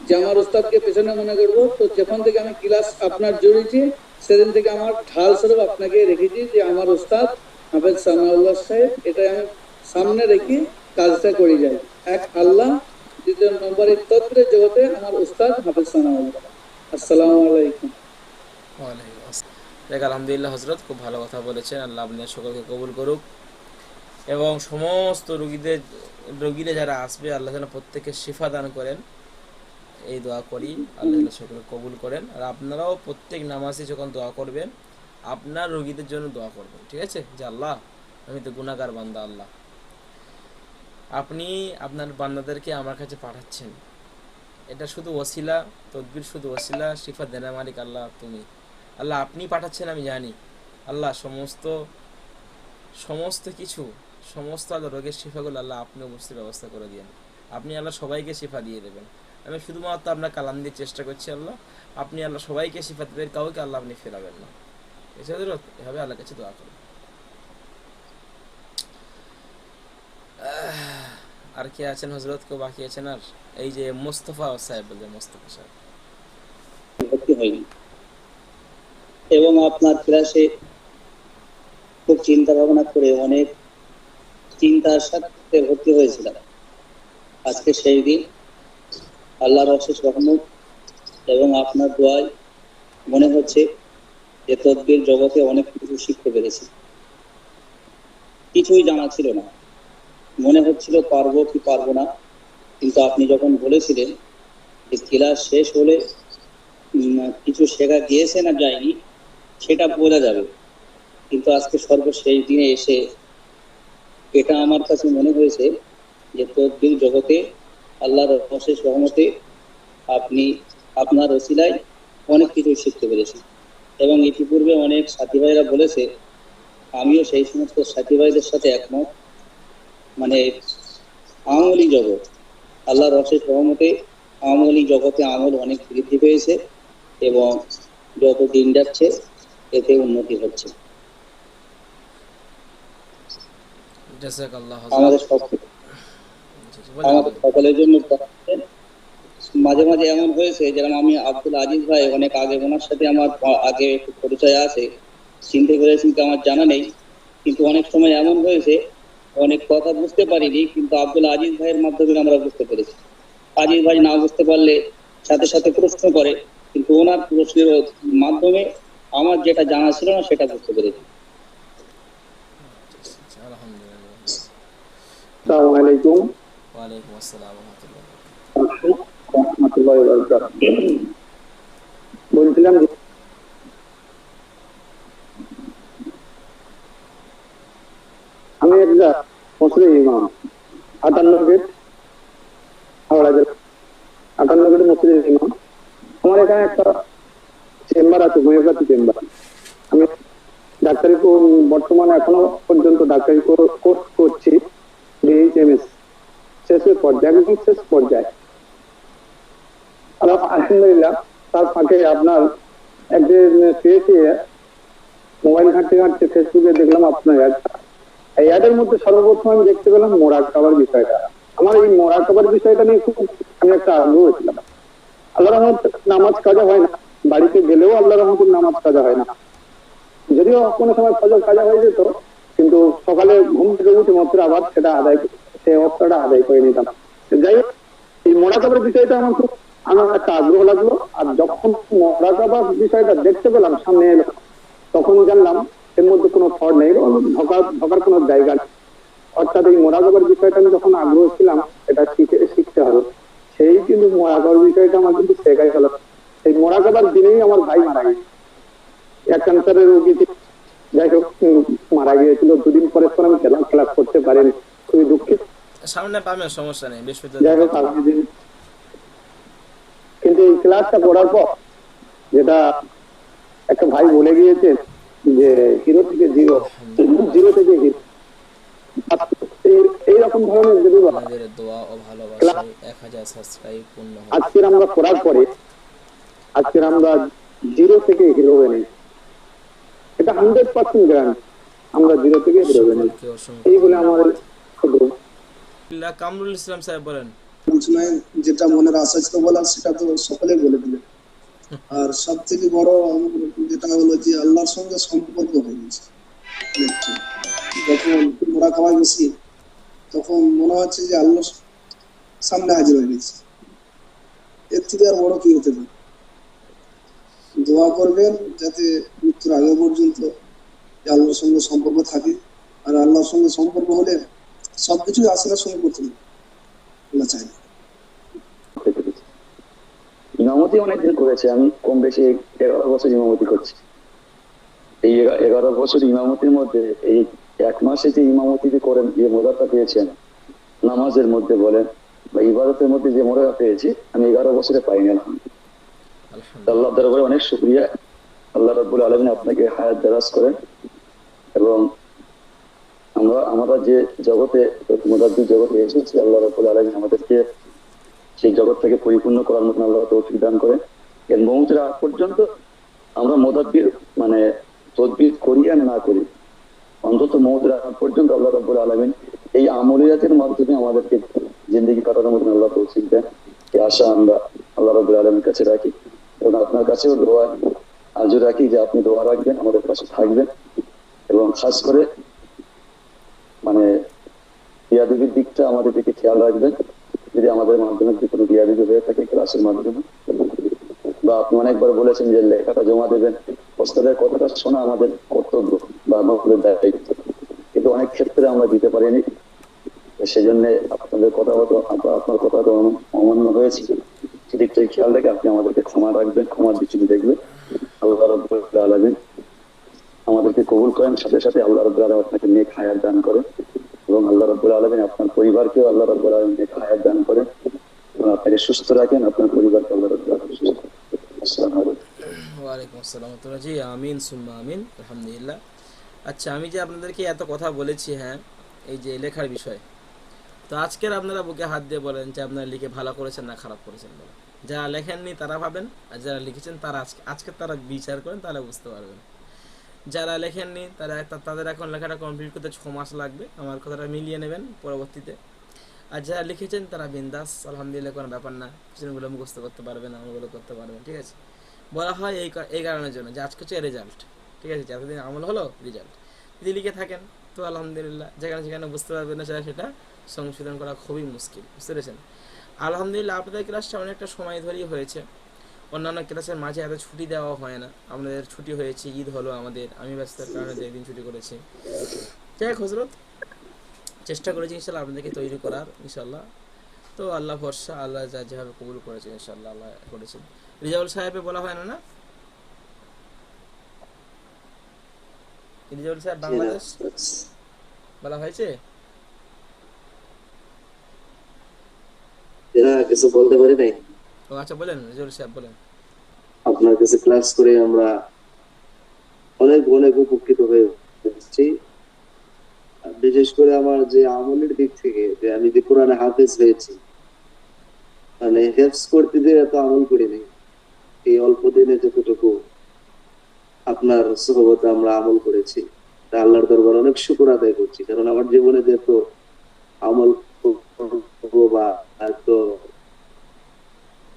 যে আমার উস্তাদকে পেছনে মনে করবো। তো যখন থেকে আমি ক্লাস আপনার জড়িয়েছি সেদিন থেকে আমার ঢাল স্বরূপ আপনাকে রেখেছি যে আমার উস্তাদ হাফেজ সানাউল্লাহ সাহেব, এটাই আমি সামনে রেখে কাজটা করে যাই। এক আল্লাহ, দ্বিতীয় নম্বরে তদ্বিরের জগতে আমার উস্তাদ হাফেজ সানাউল্লাহ। আসসালামু আলাইকুম। ওয়ালাইকুম আসসালাম। দেখ আলহামদুলিল্লাহ হজরত, খুব ভালো কথা বলেছেন। আল্লাহ আপনার সকলকে কবুল করুক এবং সমস্ত রোগীরা যারা আসবে আল্লাহ যেন প্রত্যেককে শিফা দান করেন, এই দোয়া করি। আল্লাহ যেন সকলকে কবুল করেন। আর আপনারাও প্রত্যেক নামাজে যখন দোয়া করবেন আপনার রোগীদের জন্য দোয়া করবেন, ঠিক আছে? যে আল্লাহ আমি তো গুনাহগার বান্দা, আল্লাহ আপনি আপনার বান্দাদেরকে আমার কাছে পাঠাচ্ছেন, এটা শুধু ওসিলা, তদবির শুধু ওসিলা, শিফা দেনা মালিক আল্লাহ তুমি। আল্লাহ আপনি পাঠাচ্ছেন আমি জানি। আল্লাহ সমস্ত কিছু, সমস্ত আল্লাহ রোগের শিফাগুলো আল্লাহ আপনি অবশ্যই ব্যবস্থা করে দিয়েন। আপনি আল্লাহ সবাইকে শিফা দিয়ে দেবেন। আমি শুধুমাত্র আপনার কালাম দিয়ে চেষ্টা করছি আল্লাহ, আপনি আল্লাহ সবাইকে শিফা দেবেন, কাউকে আল্লাহ আপনি ফেরাবেন না। এভাবে আল্লাহর কাছে দোয়া করুন। আর কে আছেন হজরত? কেউ বাকি আছেন? আর এই যে মোস্তফা সাহেব বলতে, মোস্তফা সাহেব ভর্তি হয়নি এবং আপনার ক্লাসে খুব চিন্তা ভাবনা করে অনেক চিন্তার সাথে ভর্তি হয়েছিলাম। আজকে সেই দিন আল্লাহর অশেষ রহমত এবং আপনার দোয়ায় মনে হচ্ছে যে তদবির জগতে অনেক কিছু শিখতে পেরেছি। কিছুই জানা ছিল না, মনে হচ্ছিল পারবো কি পারবো না। কিন্তু আপনি যখন বলেছিলেন যে ক্লাস শেষ হলে কিছু শেখা গিয়েছে না যায়নি সেটা বোঝা যাবে, কিন্তু আজকে সর্বশেষ দিনে এসে এটা আমার কাছে মনে হয়েছে যে তদবির জগতে আল্লাহর অশেষ রহমতে আপনি আপনার ওসিলায় অনেক কিছু শিখতে পেরেছি। এবং ইতিপূর্বে অনেক সাথী ভাইরা বলেছে, আমিও সেই সমস্ত সাথী ভাইদের সাথে একমত। মানে আমলি জগৎ, আল্লাহর অশেষ রহমতে আমলি জগতে আমল অনেক বৃদ্ধি পেয়েছে এবং যত দিন যাচ্ছে এতে উন্নতি হচ্ছে। আমাদের সকলের জন্য মাঝে মাঝে এমন হয়েছে, যেমন আমি আব্দুল আজিজ ভাই অনেক আগে, ওনার সাথে আমার আগে একটু পরিচয় আছে, চিনতে পেরেছি কি আমার জানা নেই। কিন্তু অনেক সময় এমন হয়েছে অনেক কথা বুঝতে পারিনি, কিন্তু আব্দুল আজিজ ভাইয়ের মাধ্যমে আমরা বুঝতে পেরেছি। আজিজ ভাই না বুঝতে পারলে সাথে সাথে প্রশ্ন করে, কিন্তু ওনার প্রশ্নের মাধ্যমে আমার যেটা জানা ছিল না সেটা বুঝতে পেরেছি। আসসালামু আলাইকুম। ওয়ালাইকুম আসসালাম ওয়া রাহমাতুল্লাহ। বলছিলাম আমি একটা মুসলিম ইমাম, 58 গেট হাওড়া জেলা, 58 গেট মুসলিম ইমাম। আমার এখানে একটা চেম্বার আছে, হোমিওপ্যাথি চেম্বার। আমি ডাক্তারি বর্তমানে এখনো পর্যন্ত ডাক্তারি কোর্স করছি, BHMS শেষের পর্যায়ে, একদম শেষ পর্যায়ে। আলহামদুলিল্লাহ। তার ফাঁকে আপনার একদিন পেয়েছি, মোবাইল ঘাঁটতে ঘাঁটতে ফেসবুকে দেখলাম আপনার এই অ্যাডের মধ্যে সর্বপ্রথম আমি দেখতে পেলাম মোরাকাবার বিষয়টা। আমার এই মোরাকাবার বিষয়টা নিয়ে খুব আমি একটা আগ্রহ ছিলাম। আল্লাহর রহমতে নামাজ কাজা হয় না, বাড়িতে গেলেও আল্লাহর রহমতে নামাজ কাজা হয় না। যদিও কোনো সময় ফজর কাজা হয়ে যেত, কিন্তু সকালে ঘুম থেকে উঠে মাত্র আবার সেটা সেই অবস্থাটা আদায় করে নিতাম। যাই হোক, এই মোরাকাবার বিষয়টা আমার একটা আগ্রহ লাগলো। আর যখন মোরাকাবার বিষয়টা দেখতে পেলাম, সামনে এলো, তখন জানলাম এর মধ্যে কোনো ফ্রড নেই, ঢোকার কোনো জায়গা নেই। অর্থাৎ এই মোরাকাবার বিষয়টা আমি যখন আগ্রহ ছিলাম এটা শিখতে হবে, সেই কিন্তু মোরাকাবার বিষয়টা আমার কিন্তু শেখাই হলো। সেই মোরাকাবার দিনেই আমার ভাই মারা গেছে, এক ক্যান্সারের রোগী। যাই হোক, মারা গিয়েছিল। দুদিন পরে আমি ক্লাস করতে পারিনি, খুবই দুঃখিত। সামনে পাবেন, সমস্যা নেই। যাই হোক, কিন্তু এই ক্লাসটা করার পর যেটা একটা ভাই বলে গিয়েছেন যে হিরো থেকে জিরো, জিরো থেকে হিরো, এইরকম ধরনের যদি আপনাদের দোয়া ও ভালোবাসায় 1000 সাবস্ক্রাইব পূর্ণ হবে। আজকের আমরা করার পরে আজকের আমরা জিরো থেকে হিরো হয়ে নেই, এটা 100% গ্যারান্টি, আমরা জিরো থেকে হিরো হয়ে নেই। সকলকে অসংখ্য এই বলে আমার ধন্যবাদ। কামরুল ইসলাম সাহেব বলেন। যেটা মনের আশা ছিল বলার সেটা তো সকলে বলে দিলেন। আর সব থেকে বড় যেটা হলো যে আল্লাহর সঙ্গে সম্পর্ক হয়ে গেছে। যখন মোরা খাওয়াই বসি তখন মনে হচ্ছে যে আল্লাহ সামনে হাজির হয়ে গেছে, এর থেকে আর বড় কি হতে পারে। দোয়া করবেন যাতে মৃত্যুর আগে পর্যন্ত আল্লাহর সঙ্গে সম্পর্ক থাকে, আর আল্লাহর সঙ্গে সম্পর্ক হলে সবকিছু আসলার সঙ্গে করতে হবে, আল্লাহ চাই। ইমামতি অনেকদিন করেছে, আমি কম বেশি 11 বছর ইমামতি করছি। এই 11 বছর ইমামতির মধ্যে এই 1 মাসে যে ইমামতিতে করেন যে মজাটা পেয়েছেন, নামাজের মধ্যে বলেন বা ইবাদতের মধ্যে যে মজা পেয়েছি আমি 11 বছরে পাইনি। আল্লাহ দরবারে অনেক শুকরিয়া। আল্লাহ রাব্বুল আলামিন আপনাকে হায়াত দারাজ করেন এবং আমরা যে জগতে মুদাব্বির জগতে এসেছি, আল্লাহ রাব্বুল আলামিন আমাদেরকে সেই জগৎ থেকে পরিপূর্ণ করার মতন আল্লাহ তৌফিক দান করেন। এর মৌতের আগ পর্যন্ত আমরা মুদাব্বির মানে তদবির করি আর না করি, অন্তত মৌতের আগ পর্যন্ত আল্লাহ রাব্বুল আলামিন এই আমলিয়াতের মাধ্যমে আমাদেরকে জিন্দেগি কাটানোর মতন আল্লাহ তৌফিক দেন। এই আশা আমরা আল্লাহ রাব্বুল আলামিনের কাছে রাখি এবং আপনার কাছেও দোয়া আজও রাখি যে আপনি দোয়া রাখবেন, আমাদের পাশে থাকবেন এবং খাস করে মানে বিয়াদবির দিকটা আমাদের দিকে খেয়াল রাখবেন। যদি আমাদের মাধ্যমে যদি কোনো বিয়াদবি হয়ে থাকে ক্লাসের মাধ্যমে, বা আপনি অনেকবার বলেছেন যে লেখাটা জমা দেবেন, ওস্তাদের কথাটা শোনা আমাদের কর্তব্য বা আমাদের দায়িত্ব, কিন্তু অনেক ক্ষেত্রে আমরা দিতে পারিনি। সেজন্য আপনাদের কথা হতো, আপনার কথা তো অমান্য হয়েছে, সেদিকটাই খেয়াল রেখে আপনি আমাদেরকে ক্ষমা রাখবেন, ক্ষমার দৃষ্টিতে দেখবেন। আল্লাহ রাব্বুল আলামিন আমাদেরকে কবুল করেন, সাথে সাথে আল্লাহ রাব্বুল আলামিন আপনাকে নেক হায়াত দান করেন এবং আল্লাহ রাব্বুল আলামিন আপনার পরিবারকেও আল্লাহ রাব্বুল আলামিন নেক হায়াত দান করেন এবং আপনাকে সুস্থ রাখেন, আপনার পরিবারকে আল্লাহ রাব্বুল আলামিন সুস্থ রাখেন। আসসালামু আলাইকুম। ওয়ালাইকুম আসসালাম। তো জি আমিন সুম্মা আমিন, আলহামদুলিল্লাহ। আচ্ছা, আমি যে আপনাদেরকে এত কথা বলেছি, হ্যাঁ, এই যে লেখার বিষয়, তো আজকের আপনারা বুকে হাত দিয়ে বলেন যে আপনারা লিখে ভালো করেছেন না খারাপ করেছেন বলেন। যারা লেখেননি তারা ভাবেন, আর যারা লিখেছেন তারা আজকে তারা বিচার করেন, তাহলে বুঝতে পারবেন। যারা লেখেননি তাদের এখন লেখাটা কমপ্লিট করতে 6 মাস লাগবে, আমার কথাটা মিলিয়ে নেবেন পরবর্তীতে। আর যারা লিখেছেন তারা বিন্দাস, আলহামদুলিল্লাহ, কোনো ব্যাপার না, কোশ্চেনগুলো মুখস্থ করতে পারবেন, আমলগুলো করতে পারবেন, ঠিক আছে। বলা হয় এই কারণের জন্য যে আজকে হচ্ছে রেজাল্ট, ঠিক আছে, যতদিন আমল হলো রেজাল্ট। যদি লিখে থাকেন তো আলহামদুলিল্লাহ, যেখানে বুঝতে পারবেন না সেটা সংশোধন করা খুবই মুশকিল, বুঝতে পেরেছেন। আলহামদুলিল্লাহ আপনাদের ক্লাসটা অনেকটা সময় ধরেই হয়েছে, অন্যান্য ক্লাসের মাঝে এত ছুটি দেওয়া হয় না, আমাদের ছুটি হয়েছে, ঈদ হলো আমাদের, আমি ব্যস্ততার কারণে 2 দিন ছুটি করেছি। যাই হোক হজরত, চেষ্টা করেছি ইনশাল্লাহ আপনাদেরকে তৈরি করার, ইনশাল্লাহ। তো আল্লাহ ভরসা, আল্লাহ যা যেভাবে কবুল করেছে ইনশাল্লাহ আল্লাহ করেছেন। রিজাউল সাহেবে বলা হয় না, রিজাউল সাহেব বাংলাদেশ বলা হয়েছে? কিছু বলতে পারি নাই। ও আচ্ছা, বলেন রিজাউল সাহেব বলেন। আপনার কাছে ক্লাস করে আমরা অনেক অনেক উপকৃত হয়েছি। বিশেষ করে আমার যে আমলের দিক থেকে, যে আমি যে কোরআনে হাফেজ হয়েছি, মানে হেফজ করতে যে এত আমল করিনি, এই অল্প দিনে যতটুকু আপনার সহবতে আমরা আমল করেছি, তা আল্লাহর দরবার অনেক শুকর আদায় করছি। কারণ আমার জীবনে যে এত আমল বা এত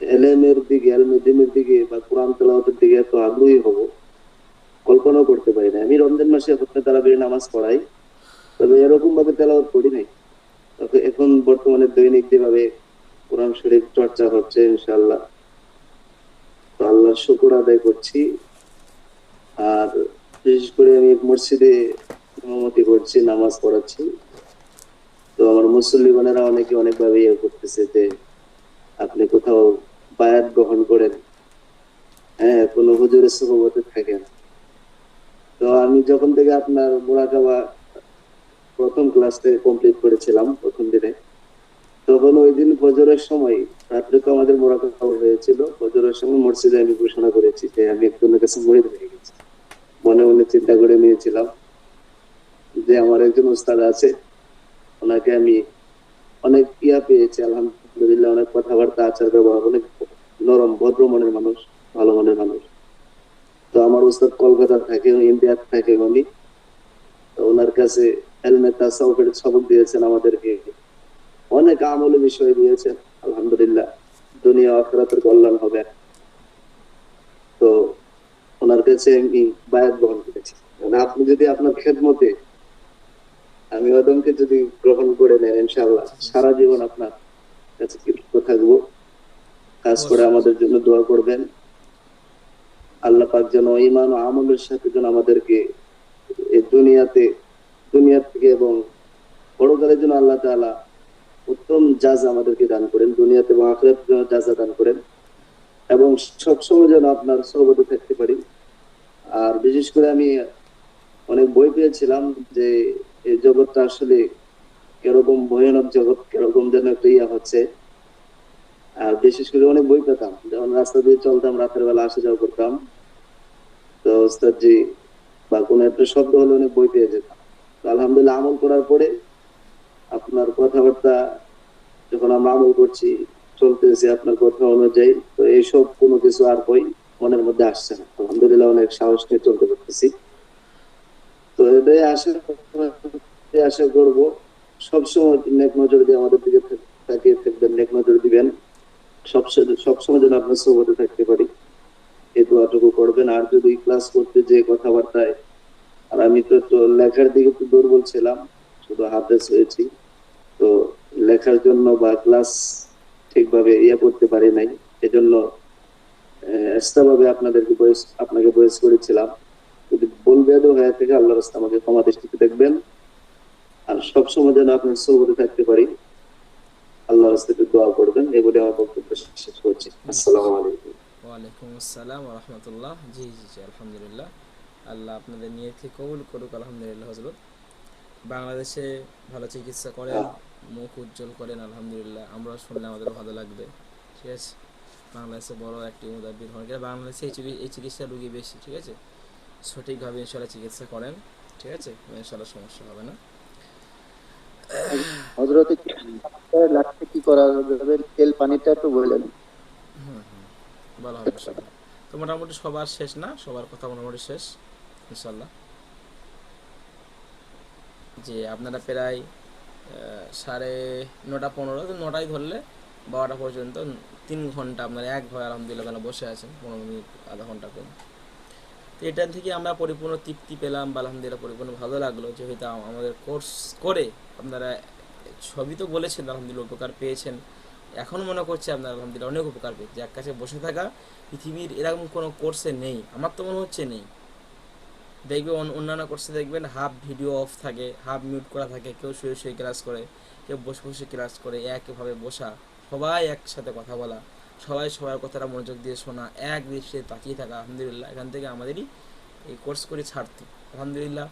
এলমের দিকে, এলমের দিকে বা কোরআন তেলাওয়াতের দিকে এত আগ্রহী হব কল্পনা করতে পারি না। আমি রমজান মাসে তারাবির নামাজ পড়াই, তবে এরকম ভাবে তেলাওয়াত করি নাই। এখন বর্তমানে দৈনিক যেভাবে কোরআন শরীফ চর্চা হচ্ছে, ইনশাআল্লাহ তো আল্লাহর শুকর আদায় করছি। আর বিশেষ করে আমি মসজিদে ইমামতি করছি, নামাজ পড়াচ্ছি। তো আমার মুসল্লি বোনেরা অনেকে অনেকভাবে ইয়ে করতেছে যে আপনি কোথাও বায়াত গ্রহণ করেন, হ্যাঁ, কোনো হুজুরের সুহবতে থাকেন। তো আমি যখন থেকে আপনার মুরাকাবা প্রথম ক্লাস থেকে কমপ্লিট করেছিলাম, প্রথম দিনে তখন ওই দিন ফজরের সময়, রাত্রে তো আমাদের মোরাকাবা হয়েছিল, ফজরের সময় মসজিদে আমি ঘোষণা করেছি যে আমি একজনের কাছে মুরিদ হয়ে গেছি। মনে মনে চিন্তা করে নিয়েছিলাম যে আমার একজন উস্তাদ আছে, ওনাকে আমি অনেক পেয়েছি আলহামদুলিল্লাহ, অনেক কথাবার্তা, আচার ব্যবহার, অনেক নরম ভদ্র মনের মানুষ, ভালো মনের মানুষ। তো আমার উস্তাদ কলকাতা থাকে, ইন্ডিয়া থাকে উনি। তো ওনার কাছে এলমে তাসাউফের সবক দিয়েছেন আমাদেরকে, অনেক আমল বিষয় দিয়েছেন আলহামদুলিল্লাহ, দুনিয়া আখিরাতের কল্যাণ হবে। তো ওনার কাছে আমি বায়াত গ্রহণ করেছি। মানে আপনি যদি আপনার খেদমতে আমি ওদমকে যদি গ্রহণ করে নেন, ইনশাআল্লাহ সারা জীবন আপনার কাছে কৃতজ্ঞ থাকবো। কাজ করে আমাদের জন্য দোয়া করবেন। আল্লাহ পাক যেন ঈমান ও আমলের সাথে যেন আমাদেরকে এই দুনিয়া থেকে এবং পরকালের জন্য আল্লাহ তাআলা উত্তম জাযা আমাদেরকে দান করেন, দুনিয়াতে এবং আখিরাতে যেন জাযা দান করেন, এবং সবসময় যেন আপনার সহবতে থাকতে পারি। আর বিশেষ করে আমি অনেক বই পেয়েছিলাম যে এই জগৎটা আসলে কিরকম ভয়ানক জগৎ, কিরকম যেন একটা হচ্ছে। আর বিশেষ করে অনেক বই পেতাম, যখন রাস্তা দিয়ে চলতাম, রাতের বেলা আসা যাওয়া করতাম, তো ওস্তাদজি বা কোনো একটা শব্দ হলে অনেক বই পেয়ে যেতাম। তো আলহামদুলিল্লাহ আমল করার পরে আপনার কথাবার্তা যখন আমরা আমল করছি, চলতেছি আপনার কথা অনুযায়ী, তো এইসব কোনো কিছু আর বই মনের মধ্যে আসছে না। আলহামদুলিল্লাহ অনেক সাহস নিয়ে চলতে পারতেছি। তো এটাই আশা করবো সবসময় নেক নজর দিয়ে আমাদের দিকে তাকিয়ে থাকবেন, নেক নজর দিবেন, সবসময় যেন আপনার সোহবতে থাকতে পারি, এই দোয়াটুকু করবেন। আর যদি ক্লাস করতে যে কথাবার্তায়, আর আমি তো লেখার দিকে একটু দুর্বল ছিলাম, শুধু হাফেজ হয়েছি, তো লেখার জন্য বা ক্লাস ঠিকভাবে করতে পারি নাই, এজন্য এক্সট্রাভাবে আপনাকে বয়স করেছিলাম। যদি ভুল বেদ হয়ে থাকে আল্লাহর রাস্তায় আমাকে ক্ষমা দৃষ্টিতে দেখবেন। আর সবসময় যেন আপনার সোহবতে থাকতে পারি, আল্লাহর রাস্তায় দোয়া করবেন। এই বলে আমার বক্তব্য শেষ করছি। আসসালামু আলাইকুম। ওয়ালাইকুম আসসালাম ওয়া রাহমাতুল্লাহ। জি জি জি, আলহামদুলিল্লাহ, আল্লাহ আপনাদের নিয়তকে কবুল করুক। আলহামদুলিল্লাহ হযরত বাংলাদেশে ভালো চিকিৎসা করেন, মুখ উজ্জ্বল করেন, আলহামদুলিল্লাহ আমরা শুনলে আমাদের ভালো লাগবে। ঠিক আছে, বাংলাদেশে বড় একটি মুদাব্বির হন, বাংলাদেশে এই চিকিৎসা রোগী বেশি। ঠিক আছে, সঠিকভাবে ইনশাআল্লাহ চিকিৎসা করেন, ঠিক আছে, ইনশাআল্লাহ সমস্যা হবে না। হযরত লাগতে কি করা যাবে, তেল পানিটা একটু বললেন। ভালো হবে ইনশাআল্লাহ। তো মোটামুটি সবার শেষ না, সবার কথা মোটামুটি শেষ ইনশাআল্লাহ। যে আপনারা প্রায় 9:30, 9টায় ধরলে 12টা পর্যন্ত 3 ঘন্টা আপনারা একভাবে আলহামদুলিল্লাহ বসে আছেন, 15 মিনিট আধা ঘন্টা করে। তো এটা থেকে আমরা পরিপূর্ণ তৃপ্তি পেলাম বা আলহামদুলিল্লাহ পরিপূর্ণ ভালো লাগলো যে হয়তো আমাদের কোর্স করে আপনারা সবই তো বলেছেন, আলহামদুলিল্লাহ উপকার পেয়েছেন। এখন মনে করছে আপনারা আলহামদুলিল্লাহ অনেক উপকার পেয়েছে। এক কাছে বসে থাকা পৃথিবীর এরকম কোনো কোর্সে নেই, আমার তো মনে হচ্ছে নেই। দেখবে অন্যান্য কোর্সে দেখবেন হাফ ভিডিও অফ থাকে, হাফ মিউট করা থাকে, কেউ শুয়ে শুয়ে ক্লাস করে, কেউ বসে বসে ক্লাস করে, একভাবে বসা, সবাই একসাথে কথা বলা, সবাই সবার কথাটা মনোযোগ দিয়ে শোনা, এক দৃষ্টিতে তাকিয়ে থাকা। আলহামদুলিল্লাহ এখান থেকে আমাদেরই এই কোর্স করে ছাড়তে আলহামদুলিল্লাহ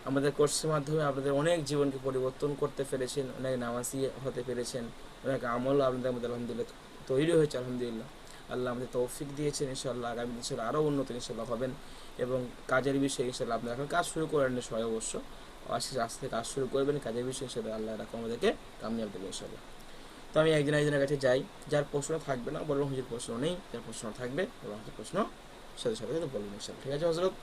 আমাদের কোর্সের মাধ্যমে আপনাদের অনেক জীবনকে পরিবর্তন করতে পেরেছেন, অনেক নামাজি হতে পেরেছেন, অনেক আমল আপনাদের মধ্যে আলহামদুলিল্লাহ তৈরি হয়েছে। আলহামদুলিল্লাহ আল্লাহ আমাদের তৌফিক দিয়েছেন। ইনশাআল্লাহ আগামী দিনে আরও উন্নত ইনশাআল্লাহ হবেন। এবং কাজের বিষয়ে ইনশাআল্লাহ আপনারা এখন কাজ শুরু করেন সবাই, অবশ্য আজ থেকে কাজ শুরু করবেন কাজের বিষয়ে, ইনশাআল্লাহ আল্লাহ রাখা আমাদেরকে কামিয়াব দেবে ইনশাআল্লাহ। তো আমি একজনের কাছে যাই, যার প্রশ্ন থাকবে না বলবেন হুজুর প্রশ্ন নেই, যার প্রশ্ন থাকবে বলবেন হুজুর প্রশ্ন সাথে সাথে বলবেন ইনশাআল্লাহ। ঠিক আছে হযরত?